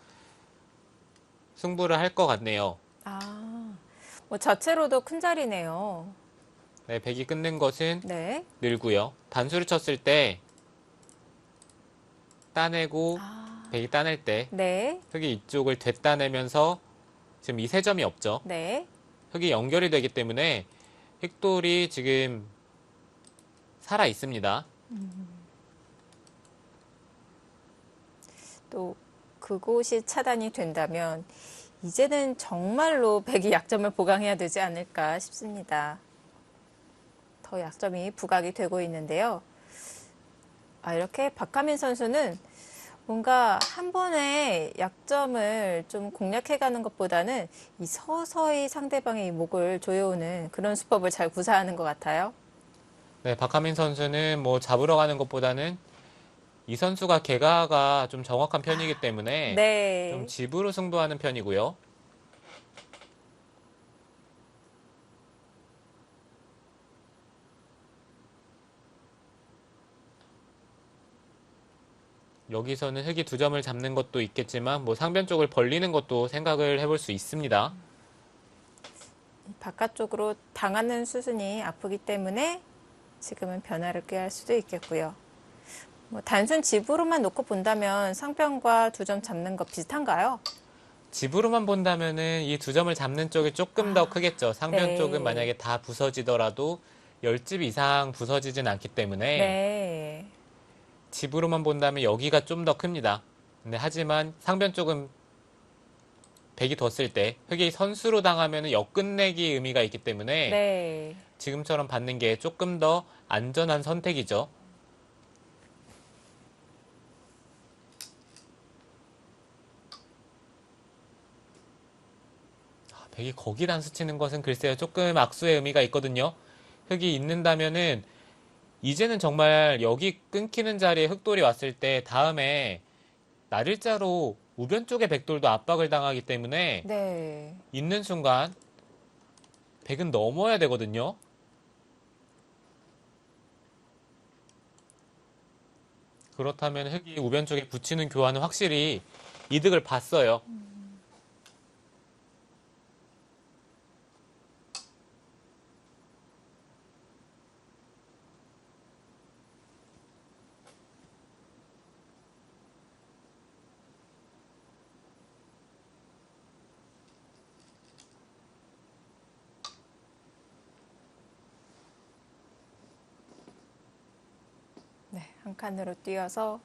승부를 할 것 같네요. 자체로도 큰 자리네요. 네, 백이 끊는 것은 네. 늘고요. 단수를 쳤을 때 따내고 백이 따낼 때 네. 흑이 이쪽을 되따내면서 지금 이 세 점이 없죠. 네. 흑이 연결이 되기 때문에 흑돌이 지금 살아 있습니다. 또 그곳이 차단이 된다면 이제는 정말로 백이 약점을 보강해야 되지 않을까 싶습니다. 더 약점이 부각이 되고 있는데요. 이렇게 박하민 선수는 뭔가 한 번에 약점을 좀 공략해가는 것보다는 이 서서히 상대방의 목을 조여오는 그런 수법을 잘 구사하는 것 같아요. 네, 박하민 선수는 뭐 잡으러 가는 것보다는 이 선수가 개가가 좀 정확한 편이기 때문에 좀 네. 집으로 승부하는 편이고요. 여기서는 흑이 두 점을 잡는 것도 있겠지만 뭐 상변 쪽을 벌리는 것도 생각을 해볼 수 있습니다. 바깥쪽으로 당하는 수순이 아프기 때문에 지금은 변화를 꾀할 수도 있겠고요. 단순 집으로만 놓고 본다면 상변과 두 점 잡는 거 비슷한가요? 집으로만 본다면은 이 두 점을 잡는 쪽이 조금 더 크겠죠. 상변 네. 쪽은 만약에 다 부서지더라도 10집 이상 부서지진 않기 때문에 네. 집으로만 본다면 여기가 좀 더 큽니다. 근데 하지만 상변 쪽은 백이 뒀을 때 흑이 선수로 당하면 역끝내기 의미가 있기 때문에 네. 지금처럼 받는 게 조금 더 안전한 선택이죠. 백이 거기 단수 치는 것은 글쎄요. 조금 악수의 의미가 있거든요. 흙이 있는다면은 이제는 정말 여기 끊기는 자리에 흙돌이 왔을 때 다음에 날일자로 우변 쪽의 백돌도 압박을 당하기 때문에 네. 있는 순간 백은 넘어야 되거든요. 그렇다면 흙이 우변 쪽에 붙이는 교환은 확실히 이득을 봤어요. 네, 한 칸으로 띄어서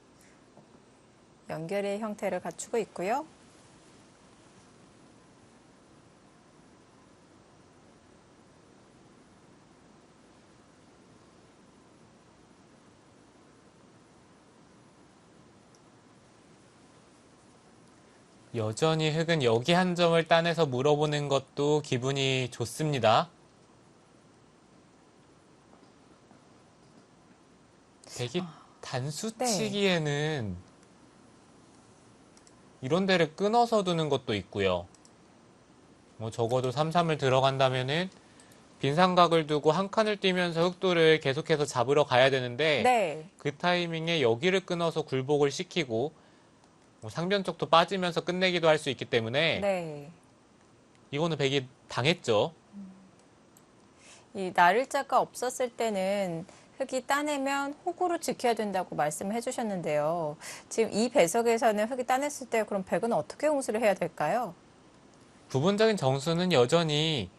연결의 형태를 갖추고 있고요. 여전히 흙은 여기 한 점을 따내서 물어보는 것도 기분이 좋습니다. 백이 단수 네. 치기에는 이런 데를 끊어서 두는 것도 있고요. 뭐 적어도 3-3을 들어간다면은 빈 삼각을 두고 한 칸을 띄면서 흑돌을 계속해서 잡으러 가야 되는데 네. 그 타이밍에 여기를 끊어서 굴복을 시키고 뭐 상변 쪽도 빠지면서 끝내기도 할 수 있기 때문에 네. 이거는 백이 당했죠. 이 나를자가 없었을 때는 흙이 따내면 호구로 지켜야 된다고 말씀을 해주셨는데요. 지금 이 배석에서는 흙이 따냈을 때 그럼 백은 어떻게 응수를 해야 될까요? 부분적인 정수는 여전히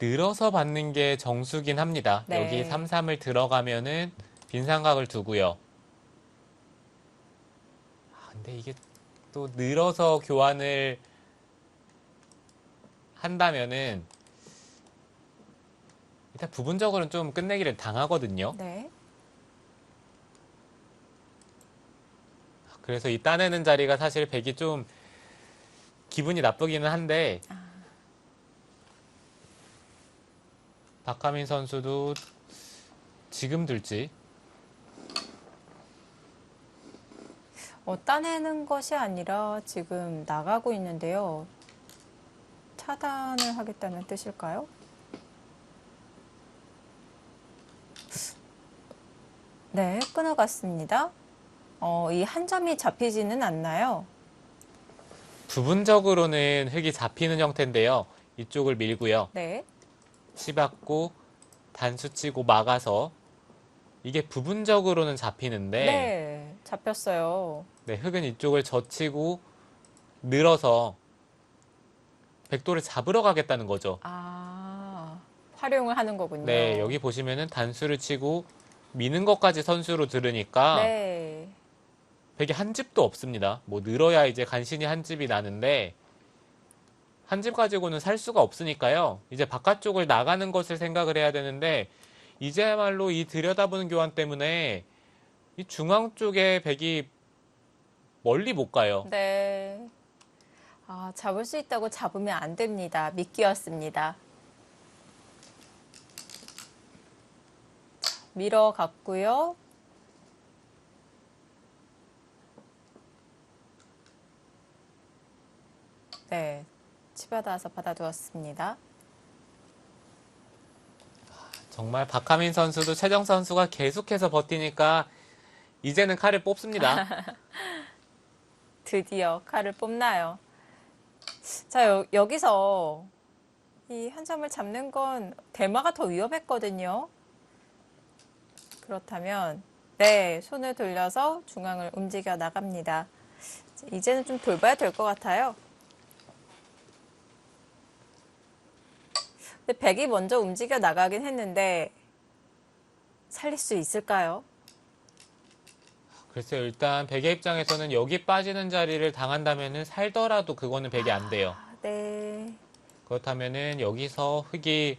늘어서 받는 게 정수긴 합니다. 네. 여기 3-3을 들어가면은 빈 삼각을 두고요. 근데 이게 또 늘어서 교환을 한다면은 일단 부분적으로는 좀 끝내기를 당하거든요. 네. 그래서 이 따내는 자리가 사실 백이 좀 기분이 나쁘기는 한데 박하민 선수도 지금 들지 따내는 것이 아니라 지금 나가고 있는데요. 차단을 하겠다는 뜻일까요? 네, 끊어갔습니다. 이 한 점이 잡히지는 않나요? 부분적으로는 흙이 잡히는 형태인데요. 이쪽을 밀고요. 네. 치받고 단수 치고 막아서 이게 부분적으로는 잡히는데 네, 잡혔어요. 네, 흙은 이쪽을 젖히고 늘어서 백도를 잡으러 가겠다는 거죠. 아, 활용을 하는 거군요. 네, 여기 보시면은 단수를 치고 미는 것까지 선수로 들으니까 네. 백이 한 집도 없습니다. 뭐 늘어야 이제 간신히 한 집이 나는데 한 집 가지고는 살 수가 없으니까요. 이제 바깥쪽을 나가는 것을 생각을 해야 되는데 이제야말로 이 들여다보는 교환 때문에 이 중앙 쪽에 백이 멀리 못 가요. 네. 아, 잡을 수 있다고 잡으면 안 됩니다. 미끼였습니다. 밀어갔고요. 네, 치받아서 받아두었습니다. 정말 박하민 선수도 최정 선수가 계속해서 버티니까 이제는 칼을 뽑습니다. 드디어 칼을 뽑나요? 자, 여기서 이 한 점을 잡는 건 대마가 더 위험했거든요. 그렇다면 네, 손을 돌려서 중앙을 움직여 나갑니다. 이제는 좀 돌봐야 될 것 같아요. 근데 백이 먼저 움직여 나가긴 했는데 살릴 수 있을까요? 글쎄요, 일단 백의 입장에서는 여기 빠지는 자리를 당한다면은 살더라도 그거는 백이 안 돼요. 네. 그렇다면은 여기서 흙이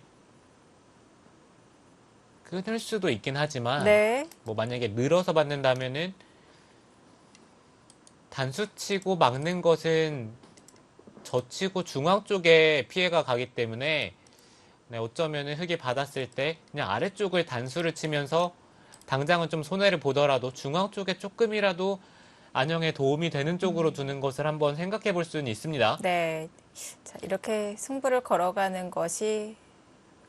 끊을 수도 있긴 하지만 네. 뭐 만약에 늘어서 받는다면은 단수 치고 막는 것은 젖히고 중앙 쪽에 피해가 가기 때문에 네, 어쩌면은 흙이 받았을 때 그냥 아래쪽을 단수를 치면서 당장은 좀 손해를 보더라도 중앙 쪽에 조금이라도 안영에 도움이 되는 쪽으로 두는 것을 한번 생각해 볼 수는 있습니다. 네. 자, 이렇게 승부를 걸어가는 것이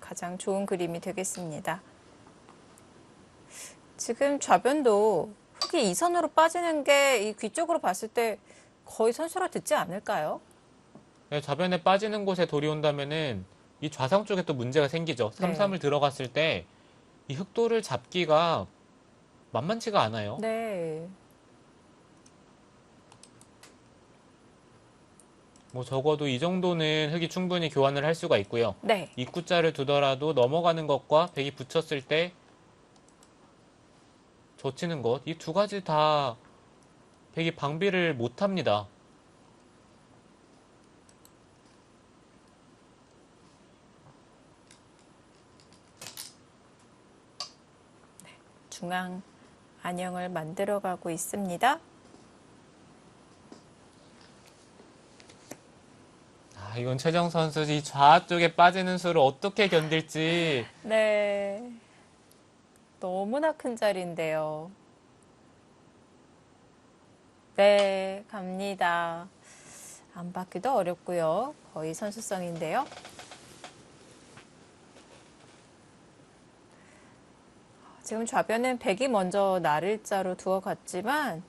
가장 좋은 그림이 되겠습니다. 지금 좌변도 흙이 2선으로 빠지는 게 이 귀 쪽으로 봤을 때 거의 선수라 듣지 않을까요? 네, 좌변에 빠지는 곳에 돌이 온다면은 이 좌상 쪽에 또 문제가 생기죠. 네. 3-3을 들어갔을 때 이 흑도를 잡기가 만만치가 않아요. 네. 뭐 적어도 이 정도는 흙이 충분히 교환을 할 수가 있고요. 네. 입구자를 두더라도 넘어가는 것과 백이 붙였을 때 젖히는 것, 이 두 가지 다 백이 방비를 못 합니다. 중앙 안형을 만들어가고 있습니다. 아, 이건 최정 선수 이 좌 쪽에 빠지는 수를 어떻게 견딜지. 네. 너무나 큰 자리인데요. 네, 갑니다. 안 받기도 어렵고요. 거의 선수성인데요. 지금 좌변은 백이 먼저 날일자로 두어갔지만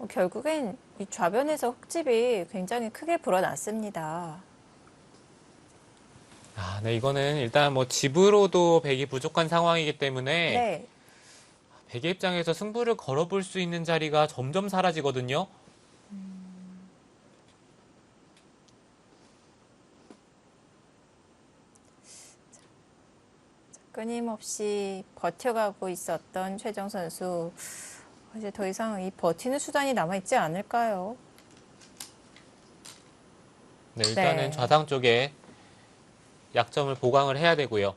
결국엔 이 좌변에서 흙집이 굉장히 크게 불어났습니다. 아, 네, 이거는 일단 뭐 집으로도 백이 부족한 상황이기 때문에 네. 백의 입장에서 승부를 걸어볼 수 있는 자리가 점점 사라지거든요. 끊임없이 버텨가고 있었던 최정 선수. 이제 더 이상 이 버티는 수단이 남아있지 않을까요? 네, 일단은 네. 좌상 쪽에 약점을 보강을 해야 되고요.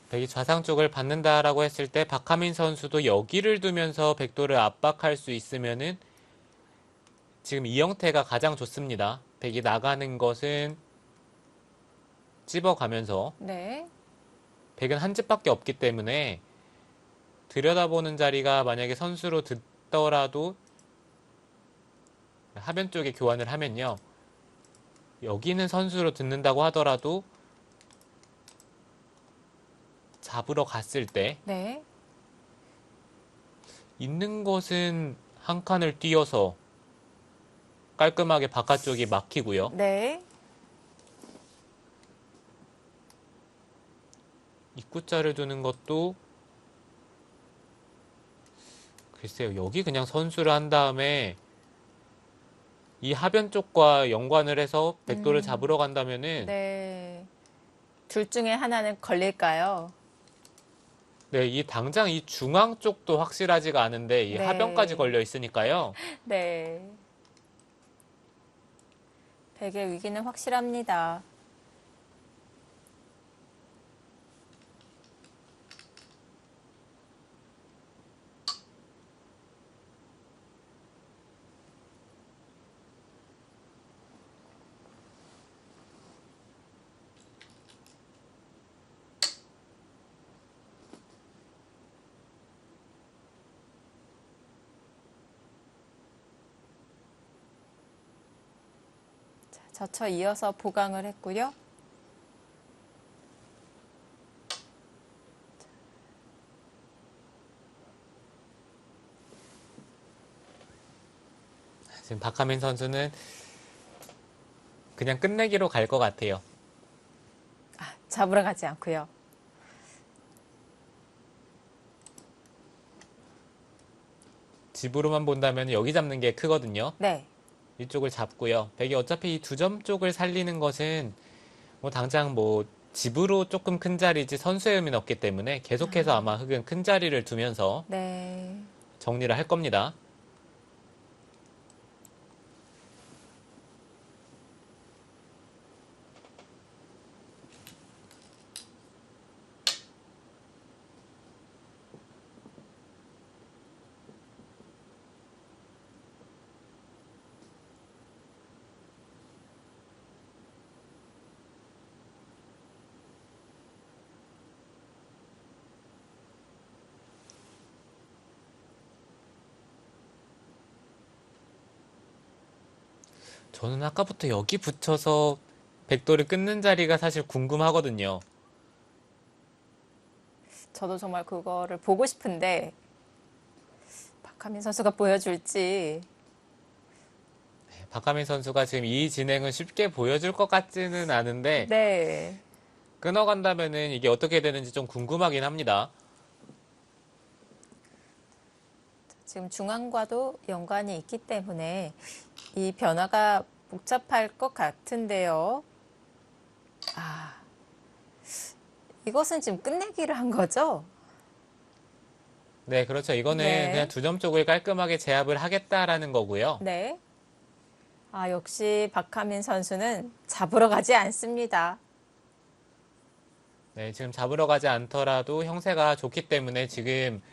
백이 좌상 쪽을 받는다라고 했을 때 박하민 선수도 여기를 두면서 백도를 압박할 수 있으면은 지금 이 형태가 가장 좋습니다. 백이 나가는 것은 찝어가면서 네. 백은 한 집밖에 없기 때문에 들여다보는 자리가 만약에 선수로 듣더라도 하변 쪽에 교환을 하면요. 여기는 선수로 듣는다고 하더라도 잡으러 갔을 때 네. 있는 것은 한 칸을 띄어서 깔끔하게 바깥쪽이 막히고요. 네. 입구자를 두는 것도 글쎄요. 여기 그냥 선수를 한 다음에 이 하변 쪽과 연관을 해서 백도를 잡으러 간다면은 네. 둘 중에 하나는 걸릴까요? 네, 이 당장 이 중앙 쪽도 확실하지가 않은데 이 네. 하변까지 걸려 있으니까요. 네. 백의 위기는 확실합니다. 젖혀 이어서 보강을 했고요. 지금 박하민 선수는 그냥 끝내기로 갈 것 같아요. 잡으러 가지 않고요. 집으로만 본다면 여기 잡는 게 크거든요. 네. 이쪽을 잡고요. 백이 어차피 이 두 점 쪽을 살리는 것은 뭐 당장 뭐 집으로 조금 큰 자리지 선수의 의미는 없기 때문에 계속해서 아마 흑은 큰 자리를 두면서 네. 정리를 할 겁니다. 저는 아까부터 여기 붙여서 백도를 끊는 자리가 사실 궁금하거든요. 저도 정말 그거를 보고 싶은데 박하민 선수가 보여줄지. 박하민 선수가 지금 이 진행은 쉽게 보여줄 것 같지는 않은데 네. 끊어간다면은 이게 어떻게 되는지 좀 궁금하긴 합니다. 지금 중앙과도 연관이 있기 때문에 이 변화가 복잡할 것 같은데요. 아, 이것은 지금 끝내기를 한 거죠? 네, 그렇죠. 이거는 그냥 네. 두 점 쪽을 깔끔하게 제압을 하겠다라는 거고요. 네. 아, 역시 박하민 선수는 잡으러 가지 않습니다. 네, 지금 잡으러 가지 않더라도 형세가 좋기 때문에 지금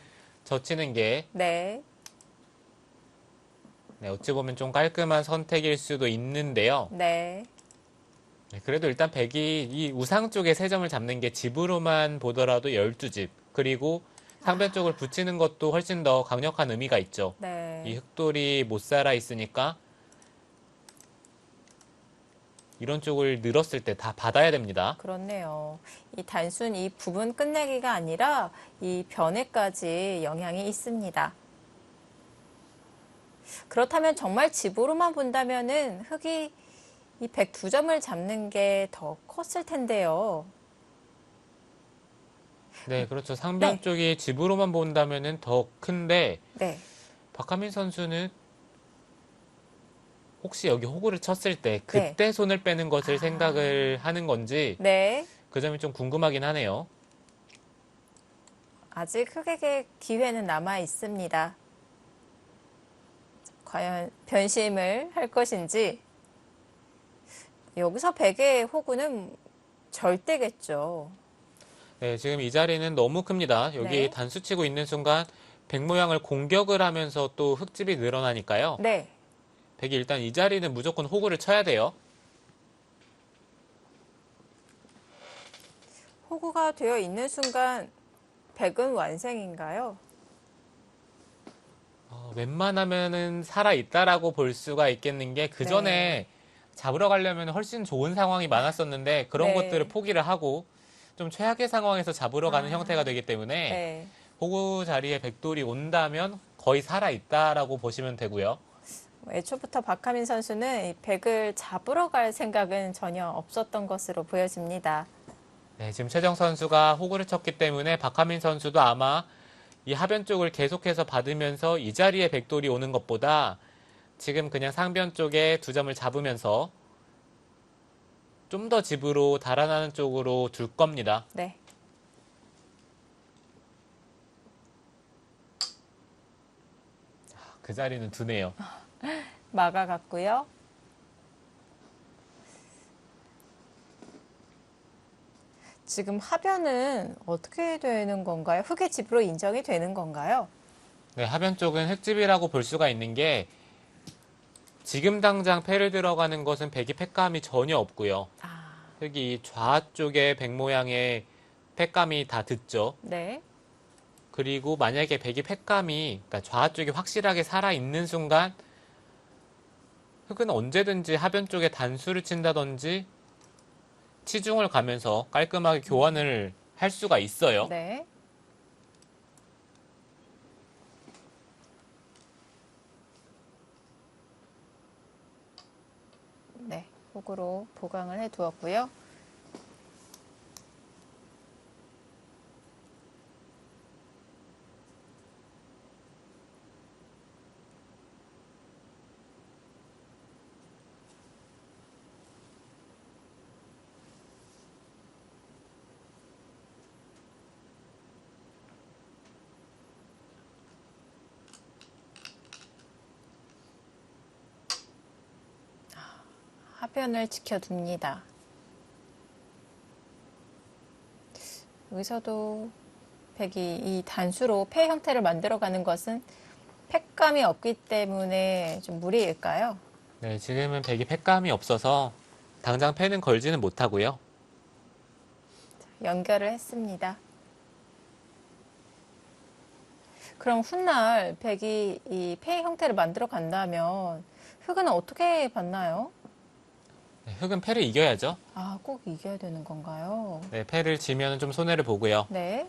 젖히는 게 네. 네, 어찌 보면 좀 깔끔한 선택일 수도 있는데요. 네. 네, 그래도 일단 백이 이 우상 쪽에 세 점을 잡는 게 집으로만 보더라도 12집. 그리고 상변 쪽을 붙이는 것도 훨씬 더 강력한 의미가 있죠. 이 네. 흑돌이 못 살아 있으니까 이런 쪽을 늘었을 때 다 받아야 됩니다. 그렇네요. 이 단순 이 부분 끝내기가 아니라 이 변에까지 영향이 있습니다. 그렇다면 정말 집으로만 본다면은 흑이 이 102점을 잡는 게 더 컸을 텐데요. 네, 그렇죠. 상변 네. 쪽이 집으로만 본다면은 더 큰데 네. 박하민 선수는 혹시 여기 호구를 쳤을 때 네. 그때 손을 빼는 것을 아, 생각을 하는 건지 네. 그 점이 좀 궁금하긴 하네요. 아직 흑에게 기회는 남아 있습니다. 과연 변심을 할 것인지. 여기서 백의 호구는 절대겠죠. 네, 지금 이 자리는 너무 큽니다. 여기 네. 단수 치고 있는 순간 백 모양을 공격을 하면서 또 흙집이 늘어나니까요. 네. 백이 일단 이 자리는 무조건 호구를 쳐야 돼요. 호구가 되어 있는 순간 백은 완성인가요? 웬만하면은 살아있다라고 볼 수가 있겠는 게 그 네. 전에 잡으러 가려면 훨씬 좋은 상황이 많았었는데 그런 것들을 네. 포기를 하고 좀 최악의 상황에서 잡으러 가는 형태가 아, 되기 때문에 네. 호구 자리에 백돌이 온다면 거의 살아있다라고 보시면 되고요. 애초부터 박하민 선수는 이 백을 잡으러 갈 생각은 전혀 없었던 것으로 보여집니다. 네, 지금 최정 선수가 호구를 쳤기 때문에 박하민 선수도 아마 이 하변 쪽을 계속해서 받으면서 이 자리에 백돌이 오는 것보다 지금 그냥 상변 쪽에 두 점을 잡으면서 좀 더 집으로 달아나는 쪽으로 둘 겁니다. 네. 그 자리는 두네요. 막아갔고요. 지금 하변은 어떻게 되는 건가요? 흑의 집으로 인정이 되는 건가요? 네, 하변 쪽은 흙집이라고 볼 수가 있는 게 지금 당장 패를 들어가는 것은 백이 패감이 전혀 없고요. 아, 흙이 좌쪽에 백 모양의 패감이 다 듣죠. 네. 그리고 만약에 백이 패감이 그러니까 좌쪽이 확실하게 살아있는 순간 흙은 언제든지 하변 쪽에 단수를 친다든지 치중을 가면서 깔끔하게 교환을 할 수가 있어요. 네. 네. 호구로 보강을 해 두었고요. 사변을 지켜둡니다. 여기서도 백이 이 단수로 패 형태를 만들어가는 것은 팩감이 없기 때문에 좀 무리일까요? 네, 지금은 백이 팩감이 없어서 당장 패는 걸지는 못하고요. 연결을 했습니다. 그럼 훗날 백이 이 패 형태를 만들어 간다면 흑은 어떻게 받나요? 네, 흑은 패를 이겨야죠. 아, 꼭 이겨야 되는 건가요? 네, 패를 지면 좀 손해를 보고요. 네.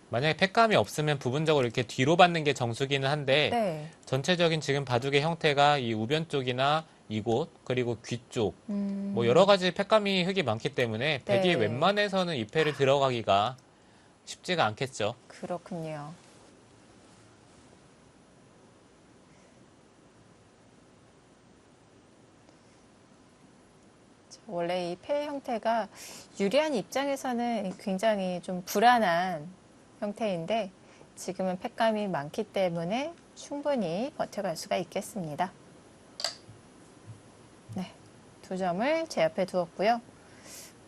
만약에 팩감이 없으면 부분적으로 이렇게 뒤로 받는 게 정수기는 한데 네. 전체적인 지금 바둑의 형태가 이 우변 쪽이나 이곳 그리고 귀 쪽 뭐 음, 여러 가지 팩감이 흑이 많기 때문에 백이 네. 웬만해서는 이 패를 들어가기가 쉽지가 않겠죠. 그렇군요. 원래 이 패 형태가 유리한 입장에서는 굉장히 좀 불안한 형태인데 지금은 팩감이 많기 때문에 충분히 버텨갈 수가 있겠습니다. 네, 2점을 제 앞에 두었고요.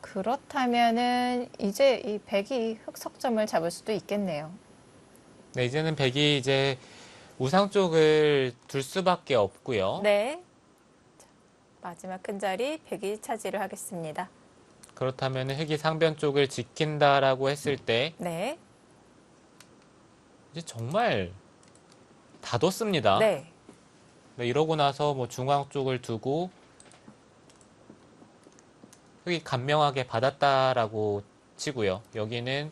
그렇다면은 이제 이 백이 흑석점을 잡을 수도 있겠네요. 네, 이제는 백이 이제 우상 쪽을 둘 수밖에 없고요. 네, 마지막 큰 자리 백이 차지를 하겠습니다. 그렇다면 흑이 상변 쪽을 지킨다라고 했을 때 네, 이제 정말 다 뒀습니다. 네, 네, 이러고 나서 뭐 중앙 쪽을 두고 흑이 간명하게 받았다라고 치고요. 여기는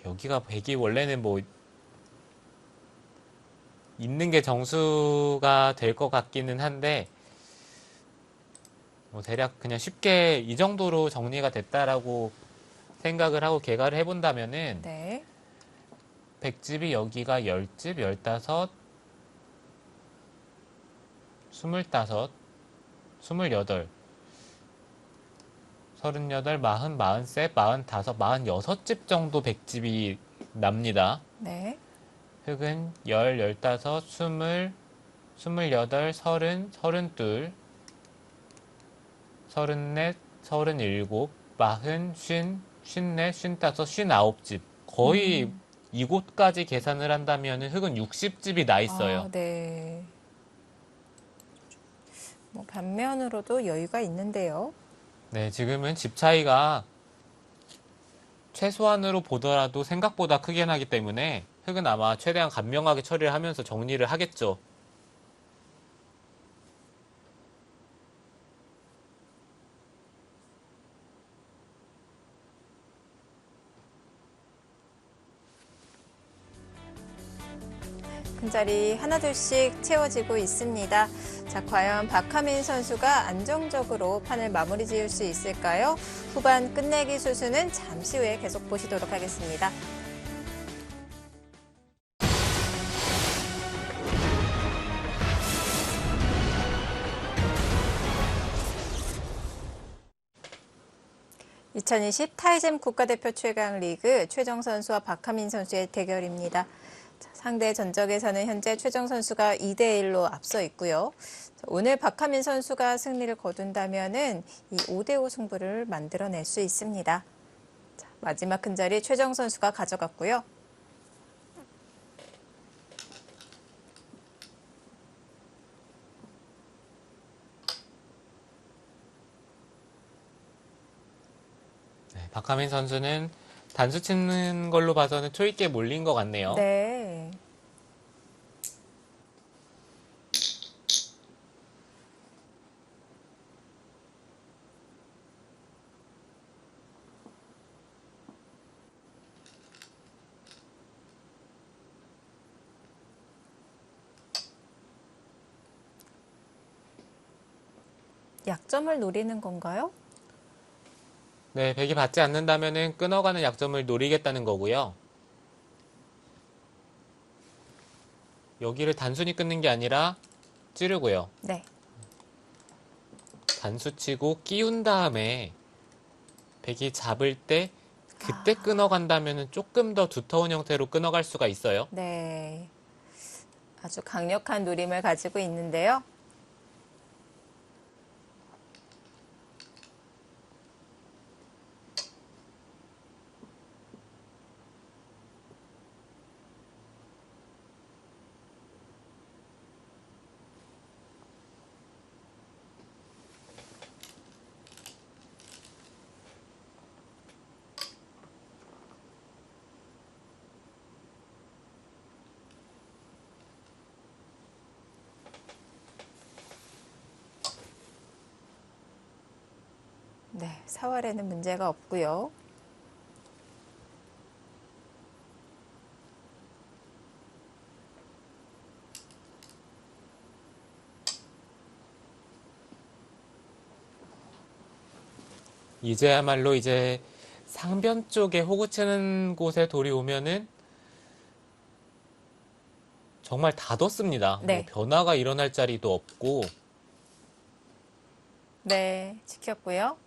여기가 백이 원래는 뭐 있는 게 정수가 될 것 같기는 한데 뭐 대략 그냥 쉽게 이 정도로 정리가 됐다라고 생각을 하고 개가를 해본다면은 네, 백집이 여기가 10집, 15, 25, 28, 38, 40, 43, 45, 46집 정도 백집이 납니다. 네, 흑은 10, 15, 20, 28, 30, 32, 34, 37, 40, 50, 54, 55, 59집. 거의 이곳까지 계산을 한다면 흑은 60집이 나 있어요. 아, 네. 뭐 반면으로도 여유가 있는데요. 네, 지금은 집 차이가 최소한으로 보더라도 생각보다 크게 나기 때문에 흑은 아마 최대한 간명하게 처리를 하면서 정리를 하겠죠. 큰 자리 하나둘씩 채워지고 있습니다. 자, 과연 박하민 선수가 안정적으로 판을 마무리 지을 수 있을까요? 후반 끝내기 수순은 잠시 후에 계속 보시도록 하겠습니다. (2020) 타이젠 국가대표 최강 리그 최정 선수와 박하민 선수의 대결입니다. 자, 상대 전적에서는 현재 최정 선수가 2대1로 앞서 있고요. 자, 오늘 박하민 선수가 승리를 거둔다면은 이 5대5 승부를 만들어낼 수 있습니다. 자, 마지막 큰 자리 최정 선수가 가져갔고요. 네, 박하민 선수는 단수 치는 걸로 봐서는 초있게 몰린 것 같네요. 네. 약점을 노리는 건가요? 네, 백이 받지 않는다면 끊어가는 약점을 노리겠다는 거고요. 여기를 단순히 끊는 게 아니라 찌르고요. 네. 단수 치고 끼운 다음에 백이 잡을 때 그때 끊어간다면 조금 더 두터운 형태로 끊어갈 수가 있어요. 네. 아주 강력한 누림을 가지고 있는데요. 네, 사활에는 문제가 없고요. 이제야말로 이제 상변 쪽에 호구 치는 곳에 돌이 오면은 정말 다 뒀습니다. 뭐 네, 변화가 일어날 자리도 없고. 네, 지켰고요.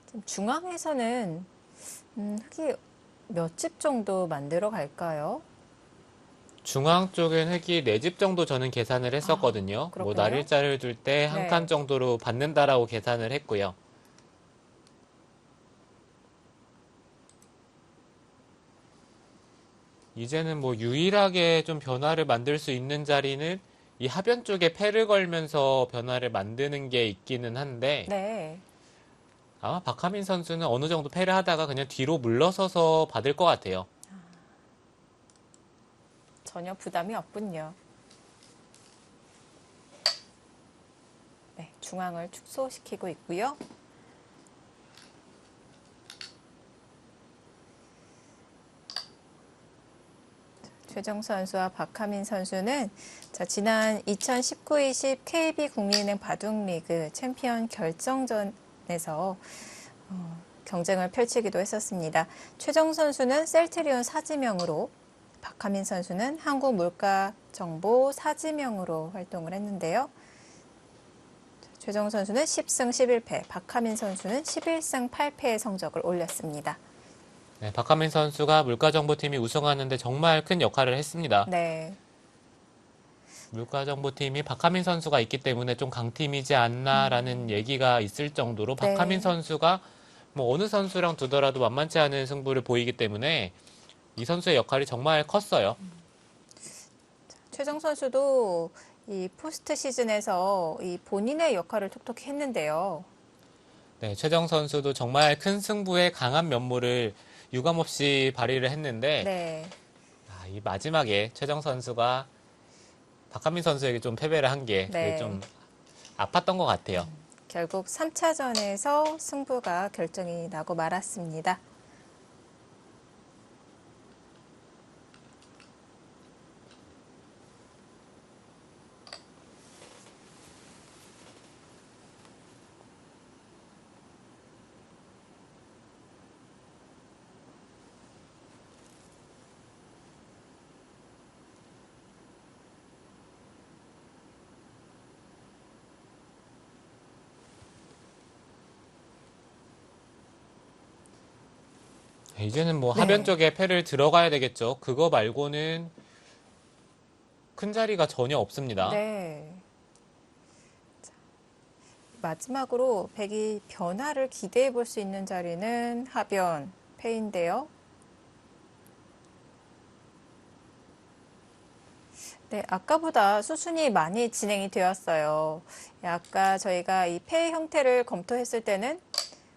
지금 중앙에서는 흙이 몇 집 정도 만들어 갈까요? 중앙 쪽엔 흙이 4집 정도 저는 계산을 아, 했었거든요. 뭐 그렇군요. 날일자를 둘 때 한 칸 네, 정도로 받는다라고 계산을 했고요. 이제는 뭐 유일하게 좀 변화를 만들 수 있는 자리는 이 하변 쪽에 패를 걸면서 변화를 만드는 게 있기는 한데 네, 아마 박하민 선수는 어느 정도 패를 하다가 그냥 뒤로 물러서서 받을 것 같아요. 전혀 부담이 없군요. 네, 중앙을 축소시키고 있고요. 최정 선수와 박하민 선수는 자, 지난 2019-20 KB국민은행 바둑리그 챔피언 결정전에서 경쟁을 펼치기도 했었습니다. 최정 선수는 셀트리온 사지명으로, 박하민 선수는 한국물가정보 사지명으로 활동을 했는데요. 최정 선수는 10승 11패, 박하민 선수는 11승 8패의 성적을 올렸습니다. 네, 박하민 선수가 물가정보팀이 우승하는데 정말 큰 역할을 했습니다. 네, 물가정보팀이 박하민 선수가 있기 때문에 좀 강팀이지 않나라는 얘기가 있을 정도로 박하민 네. 선수가 뭐 어느 선수랑 두더라도 만만치 않은 승부를 보이기 때문에 이 선수의 역할이 정말 컸어요. 최정 선수도 이 포스트 시즌에서 이 본인의 역할을 톡톡히 했는데요. 네, 최정 선수도 정말 큰 승부에 강한 면모를 유감없이 발휘를 했는데 네, 이 마지막에 최정 선수가 박하민 선수에게 좀 패배를 한 게 그게 네. 좀 아팠던 것 같아요. 결국 3차전에서 승부가 결정이 나고 말았습니다. 이제는 뭐 하변 네, 쪽에 패를 들어가야 되겠죠. 그거 말고는 큰 자리가 전혀 없습니다. 네. 마지막으로 백이 변화를 기대해 볼 수 있는 자리는 하변, 패인데요. 네, 아까보다 수순이 많이 진행이 되었어요. 아까 저희가 이 패 형태를 검토했을 때는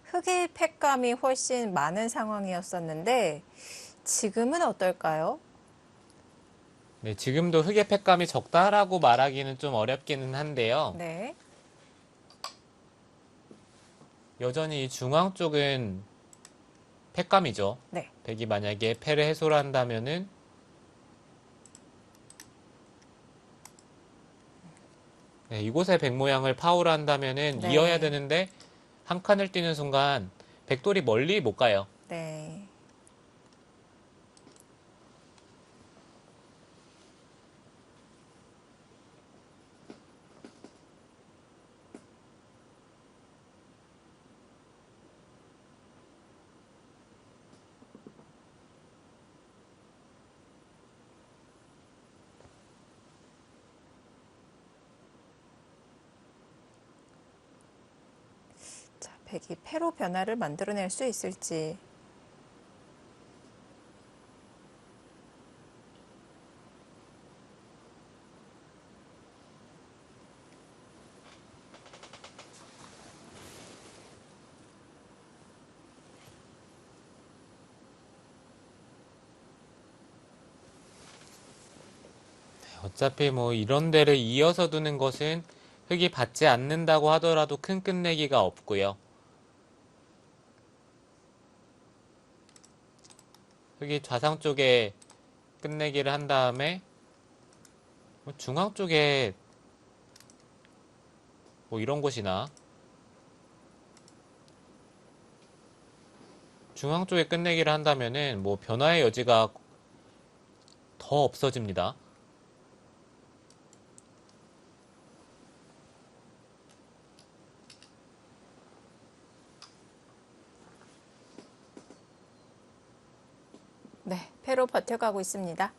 흑의 패감이 훨씬 많은 상황이었었는데 지금은 어떨까요? 네, 지금도 흑의 패감이 적다라고 말하기는 좀 어렵기는 한데요. 네, 여전히 중앙 쪽은 패감이죠. 네, 백이 만약에 패를 해소를 한다면은 네, 이곳에 백 모양을 파오를 한다면은 이어야 네, 되는데 한 칸을 뛰는 순간 백돌이 멀리 못 가요. 네. 백이 패로 변화를 만들어낼 수 있을지. 어차피 뭐 이런 데를 이어서 두는 것은 흙이 받지 않는다고 하더라도 큰 끝내기가 없고요. 흙이 좌상 쪽에 끝내기를 한 다음에 뭐 중앙 쪽에 뭐 이런 곳이나 중앙 쪽에 끝내기를 한다면은 뭐 변화의 여지가 더 없어집니다. 네, 패로 버텨가고 있습니다.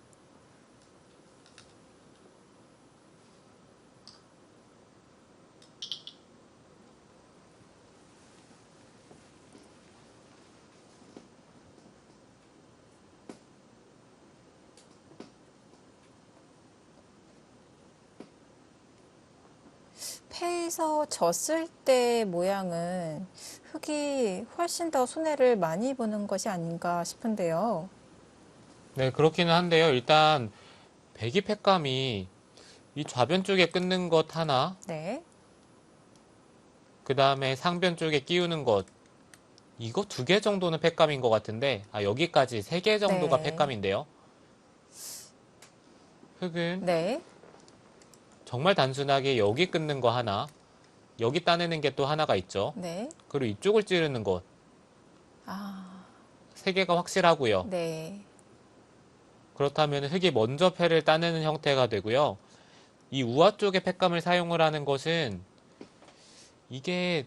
패에서 졌을 때 모양은 흙이 훨씬 더 손해를 많이 보는 것이 아닌가 싶은데요. 네, 그렇기는 한데요. 일단 배기 팩감이 이 좌변 쪽에 끊는 것 하나, 네, 그 다음에 상변 쪽에 끼우는 것, 이거 2개 정도는 팩감인 것 같은데, 여기까지 3개 정도가 네, 팩감인데요. 흙은 네. 정말 단순하게 여기 끊는 거 하나, 여기 따내는 게 또 하나가 있죠. 네. 그리고 이쪽을 찌르는 것, 아, 3개가 확실하고요. 네. 그렇다면 흙이 먼저 패를 따내는 형태가 되고요. 이 우아 쪽의 팩감을 사용을 하는 것은 이게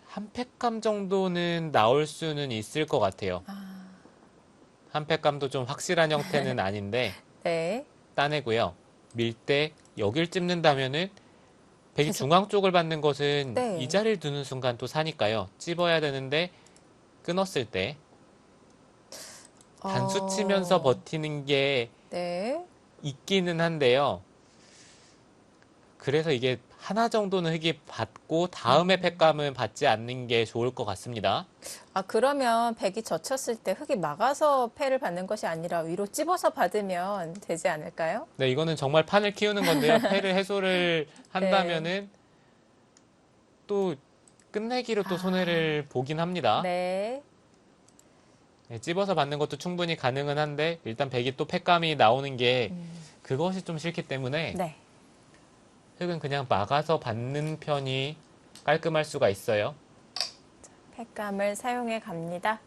한 팩감 정도는 나올 수는 있을 것 같아요. 아, 한 팩감도 좀 확실한 형태는 아닌데 네. 따내고요. 밀 때 여길 찝는다면은 백이 계속, 중앙 쪽을 받는 것은 이 네. 자리를 두는 순간 또 사니까요. 찝어야 되는데 끊었을 때 단수 치면서 어, 버티는 게 네. 있기는 한데요. 그래서 이게 하나 정도는 흙이 받고 다음에 팩감은 받지 않는 게 좋을 것 같습니다. 아, 그러면 백이 젖혔을 때 흙이 막아서 패를 받는 것이 아니라 위로 찝어서 받으면 되지 않을까요? 네, 이거는 정말 판을 키우는 건데요. 패를 해소를 네. 한다면은 또 끝내기로 또 아, 손해를 보긴 합니다. 네. 네, 찝어서 받는 것도 충분히 가능은 한데 일단 백이 또 팩감이 나오는 게 그것이 좀 싫기 때문에 네. 흙은 그냥 막아서 받는 편이 깔끔할 수가 있어요. 팩감을 사용해 갑니다.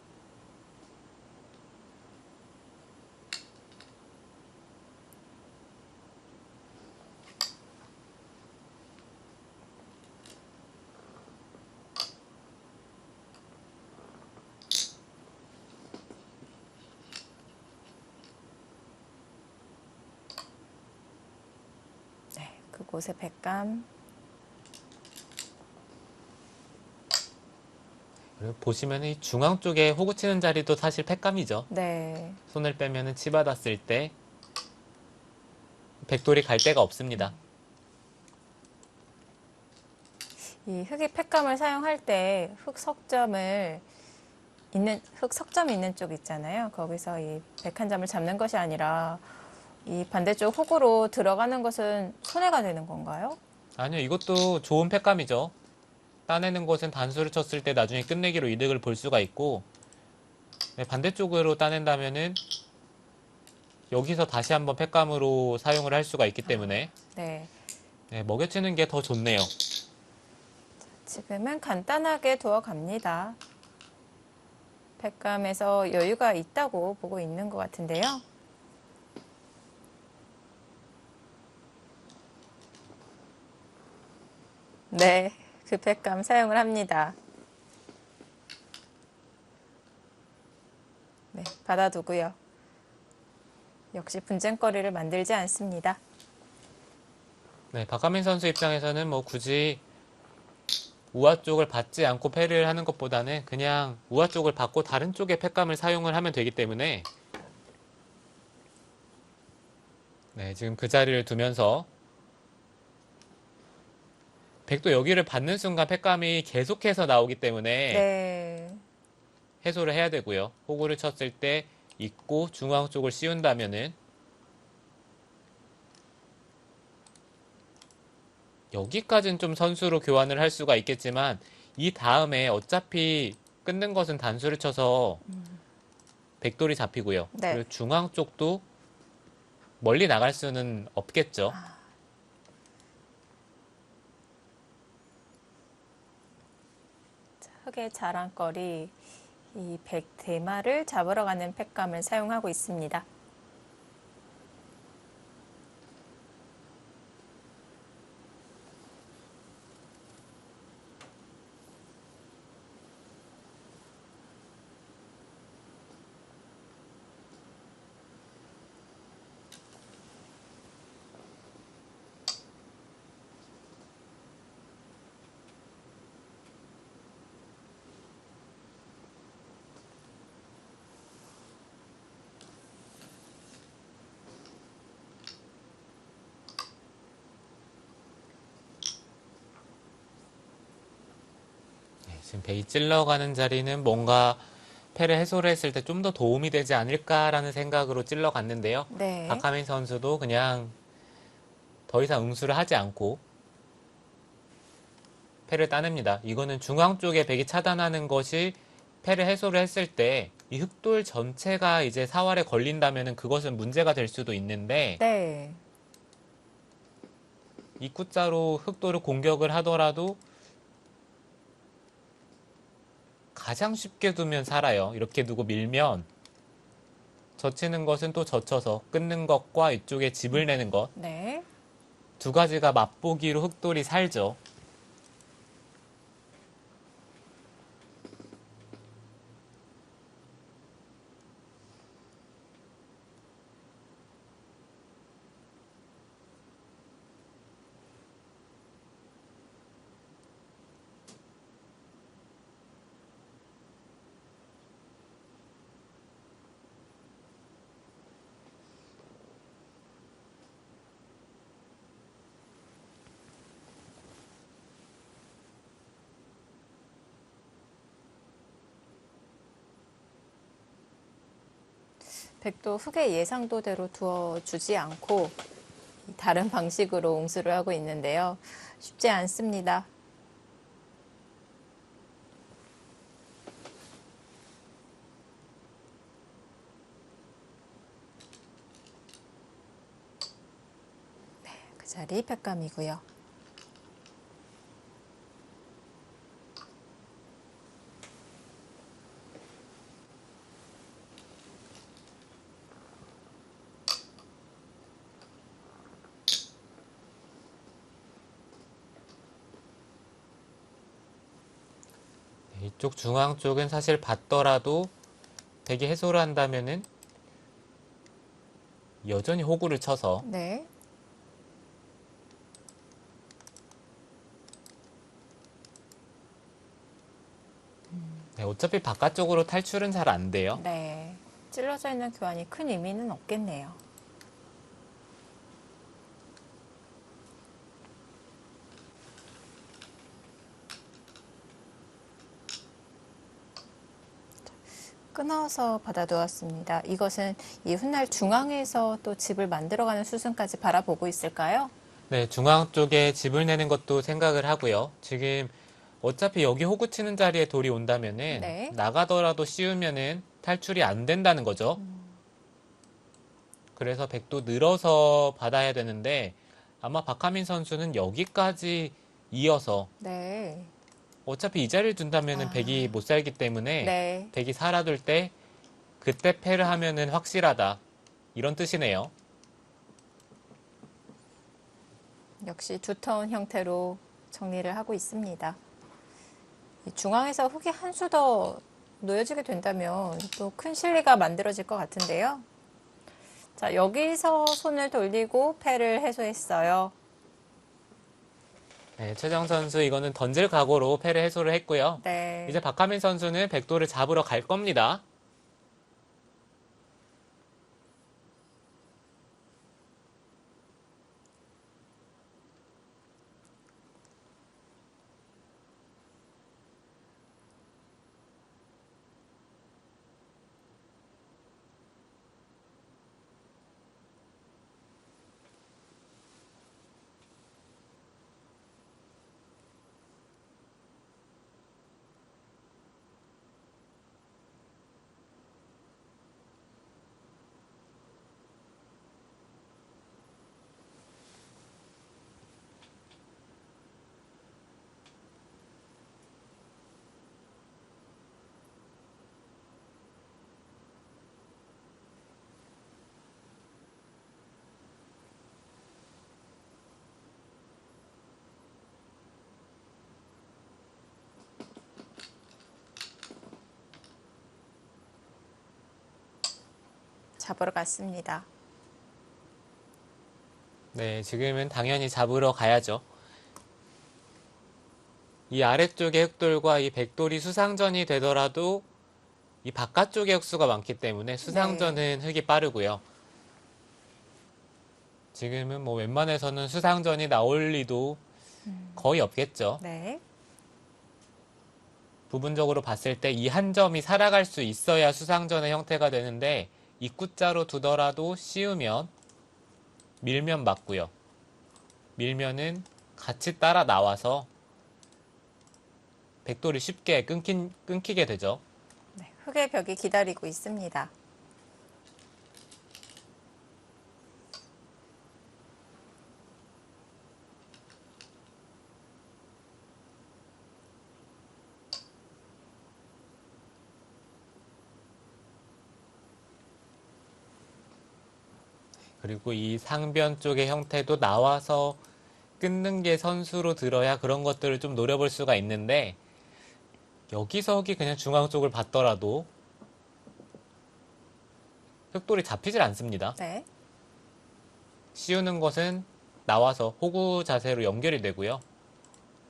네, 그곳의 팩감. 그리고 보시면 이 중앙 쪽에 호구 치는 자리도 사실 팩감이죠. 네. 손을 빼면은 치받았을 때 백돌이 갈 데가 없습니다. 이 흙의 팩감을 사용할 때 흙 석점이 있는 쪽 있잖아요. 거기서 이 백 한 점을 잡는 것이 아니라 이 반대쪽 흙으로 들어가는 것은 손해가 되는 건가요? 아니요, 이것도 좋은 팩감이죠. 따내는 것은 단수를 쳤을 때 나중에 끝내기로 이득을 볼 수가 있고 네, 반대쪽으로 따낸다면은 여기서 다시 한번 팩감으로 사용을 할 수가 있기 때문에 네. 네, 먹여치는 게 더 좋네요. 지금은 간단하게 두어 갑니다. 팩감에서 여유가 있다고 보고 있는 것 같은데요. 네, 그 팩감 사용을 합니다. 네, 받아두고요. 역시 분쟁거리를 만들지 않습니다. 네, 박하민 선수 입장에서는 뭐 굳이 우아 쪽을 받지 않고 패를 하는 것보다는 그냥 우아 쪽을 받고 다른 쪽의 팩감을 사용을 하면 되기 때문에 네, 지금 그 자리를 두면서 백도 여기를 받는 순간 팩감이 계속해서 나오기 때문에 네. 해소를 해야 되고요. 호구를 쳤을 때 입고 중앙 쪽을 씌운다면은 여기까지는 좀 선수로 교환을 할 수가 있겠지만 이 다음에 어차피 끊는 것은 단수를 쳐서 백돌이 잡히고요. 네. 그리고 중앙 쪽도 멀리 나갈 수는 없겠죠. 흑의 자랑거리 이 백대마를 잡으러 가는 팩감을 사용하고 있습니다. 지금 백이 찔러가는 자리는 뭔가 패를 해소를 했을 때 좀 더 도움이 되지 않을까라는 생각으로 찔러갔는데요. 네. 박하민 선수도 그냥 더 이상 응수를 하지 않고 패를 따냅니다. 이거는 중앙 쪽에 백이 차단하는 것이 패를 해소를 했을 때 이 흑돌 전체가 이제 사활에 걸린다면 그것은 문제가 될 수도 있는데 네. 입구자로 흑돌을 공격을 하더라도 가장 쉽게 두면 살아요. 이렇게 두고 밀면 젖히는 것은 또 젖혀서 끊는 것과 이쪽에 집을 내는 것. 네. 두 가지가 맛보기로 흑돌이 살죠. 백도 흑의 예상도대로 두어주지 않고 다른 방식으로 응수를 하고 있는데요. 쉽지 않습니다. 네, 그 자리 팩감이고요. 이쪽 중앙 쪽은 사실 받더라도 백이 해소를 한다면은 여전히 호구를 쳐서 네. 네, 어차피 바깥쪽으로 탈출은 잘 안 돼요. 네. 찔러져 있는 교환이 큰 의미는 없겠네요. 끊어서 받아두었습니다. 이것은 이 훗날 중앙에서 또 집을 만들어가는 수순까지 바라보고 있을까요? 네, 중앙 쪽에 집을 내는 것도 생각을 하고요. 지금 어차피 여기 호구 치는 자리에 돌이 온다면은 네. 나가더라도 씌우면은 탈출이 안 된다는 거죠. 그래서 백도 늘어서 받아야 되는데 아마 박하민 선수는 여기까지 이어서 네. 어차피 이 자리를 둔다면은 백이 못 살기 때문에 네. 백이 살아둘 때 그때 패를 하면은 확실하다. 이런 뜻이네요. 역시 두터운 형태로 정리를 하고 있습니다. 이 중앙에서 흙이 한 수 더 놓여지게 된다면 또 큰 실리가 만들어질 것 같은데요. 자, 여기서 손을 돌리고 패를 해소했어요. 네, 최정 선수 이거는 던질 각오로 패를 해소를 했고요. 네. 이제 박하민 선수는 백도를 잡으러 갈 겁니다. 잡으러 갔습니다. 네, 지금은 당연히 잡으러 가야죠. 이 아래쪽의 흑돌과 이 백돌이 수상전이 되더라도 이 바깥쪽의 흑수가 많기 때문에 수상전은 흑이 빠르고요. 지금은 뭐 웬만해서는 수상전이 나올 리도 거의 없겠죠. 네. 부분적으로 봤을 때 이 한 점이 살아갈 수 있어야 수상전의 형태가 되는데 입구자로 두더라도 씌우면 밀면 맞고요. 밀면은 같이 따라 나와서 백돌이 쉽게 끊기게 되죠. 네. 흑의 벽이 기다리고 있습니다. 그리고 이 상변 쪽의 형태도 나와서 끊는 게 선수로 들어야 그런 것들을 좀 노려볼 수가 있는데 여기서 흑이 그냥 중앙 쪽을 봤더라도 흑돌이 잡히질 않습니다. 네. 씌우는 것은 나와서 호구 자세로 연결이 되고요.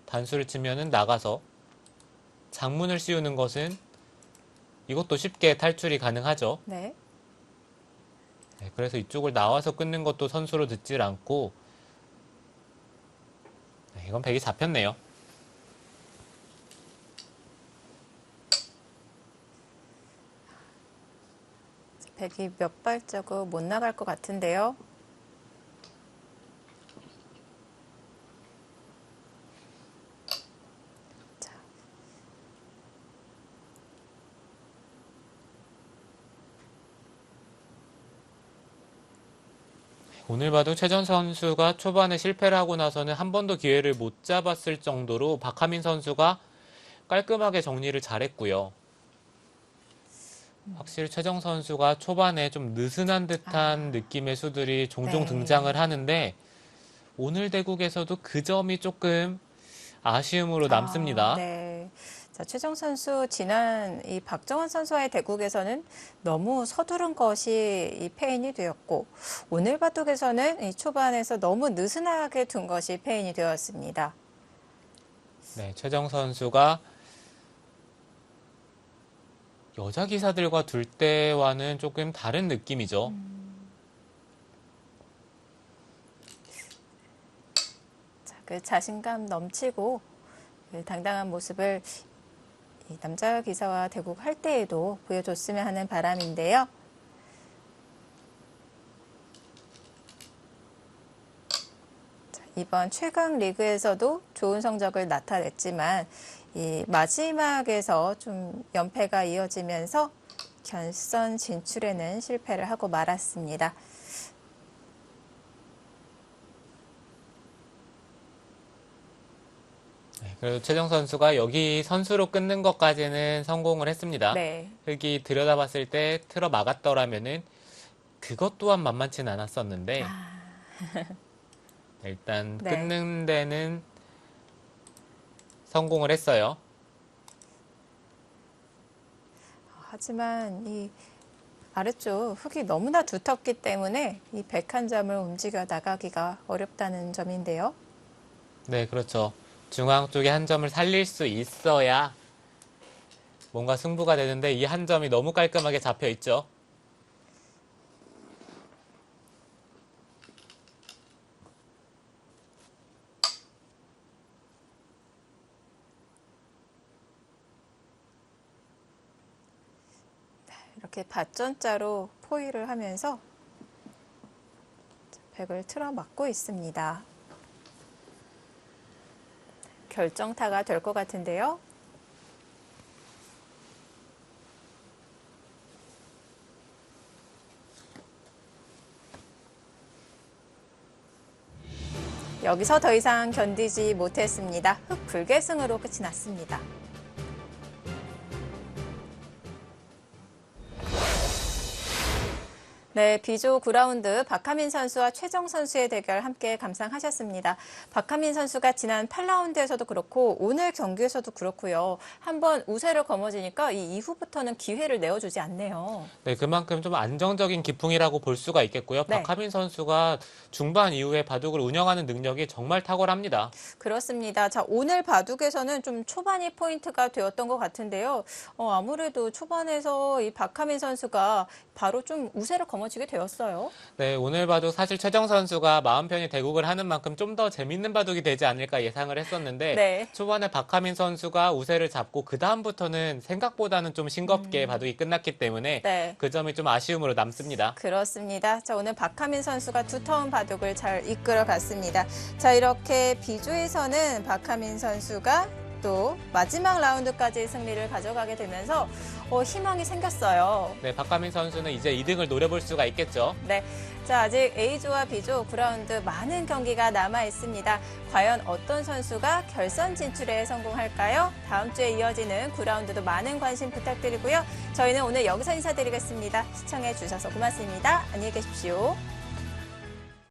단수를 치면은 나가서 장문을 씌우는 것은 이것도 쉽게 탈출이 가능하죠. 네. 네, 그래서 이쪽을 나와서 끊는 것도 선수로 듣질 않고 네, 이건 백이 잡혔네요. 백이 몇 발자국 못 나갈 것 같은데요. 자, 오늘 봐도 최전 선수가 초반에 실패를 하고 나서는 한 번도 기회를 못 잡았을 정도로 박하민 선수가 깔끔하게 정리를 잘했고요. 확실히 최정 선수가 초반에 좀 느슨한 듯한 느낌의 수들이 종종 네. 등장을 하는데 오늘 대국에서도 그 점이 조금 아쉬움으로 남습니다. 네. 자, 최정 선수 지난 이 박정환 선수와의 대국에서는 너무 서두른 것이 이 패인이 되었고 오늘 바둑에서는 이 초반에서 너무 느슨하게 둔 것이 패인이 되었습니다. 네, 최정 선수가 여자 기사들과 둘 때와는 조금 다른 느낌이죠. 자, 그 자신감 넘치고 그 당당한 모습을 이 남자 기사와 대국 할 때에도 보여줬으면 하는 바람인데요. 자, 이번 최강 리그에서도 좋은 성적을 나타냈지만 이 마지막에서 좀 연패가 이어지면서 결선 진출에는 실패를 하고 말았습니다. 네, 그래도 최정 선수가 여기 선수로 끊는 것까지는 성공을 했습니다. 네. 흙이 들여다봤을 때 틀어 막았더라면은 그것 또한 만만치는 않았었는데 일단 네. 끊는 데는 성공을 했어요. 하지만 이 아래쪽 흙이 너무나 두텁기 때문에 이 101점을 움직여 나가기가 어렵다는 점인데요. 네, 그렇죠. 중앙 쪽에 한 점을 살릴 수 있어야 뭔가 승부가 되는데 이 한 점이 너무 깔끔하게 잡혀 있죠. 이렇게 밭전자로 포위를 하면서 백을 틀어 막고 있습니다. 결정타가 될 것 같은데요. 여기서 더 이상 견디지 못했습니다. 흑 불계승으로 끝이 났습니다. 네, B조 9라운드 박하민 선수와 최정 선수의 대결 함께 감상하셨습니다. 박하민 선수가 지난 8라운드에서도 그렇고 오늘 경기에서도 그렇고요. 한번 우세를 거머쥐니까 이 이후부터는 기회를 내어주지 않네요. 네, 그만큼 좀 안정적인 기풍이라고 볼 수가 있겠고요. 네. 박하민 선수가 중반 이후에 바둑을 운영하는 능력이 정말 탁월합니다. 그렇습니다. 자, 오늘 바둑에서는 좀 초반이 포인트가 되었던 것 같은데요. 아무래도 초반에서 이 박하민 선수가 바로 좀 우세를 거머쥐게 되었어요. 네, 오늘 바둑 사실 최정 선수가 마음 편히 대국을 하는 만큼 좀 더 재밌는 바둑이 되지 않을까 예상을 했었는데 네. 초반에 박하민 선수가 우세를 잡고 그 다음부터는 생각보다는 좀 싱겁게 바둑이 끝났기 때문에 네. 그 점이 좀 아쉬움으로 남습니다. 그렇습니다. 자, 오늘 박하민 선수가 두터운 바둑을 잘 이끌어 갔습니다. 자, 이렇게 B조에서는 박하민 선수가 또 마지막 라운드까지 승리를 가져가게 되면서 희망이 생겼어요. 네, 박하민 선수는 이제 2등을 노려볼 수가 있겠죠. 네. 자, 아직 A조와 B조 9라운드 많은 경기가 남아 있습니다. 과연 어떤 선수가 결선 진출에 성공할까요? 다음 주에 이어지는 9라운드도 많은 관심 부탁드리고요. 저희는 오늘 여기서 인사드리겠습니다. 시청해 주셔서 고맙습니다. 안녕히 계십시오.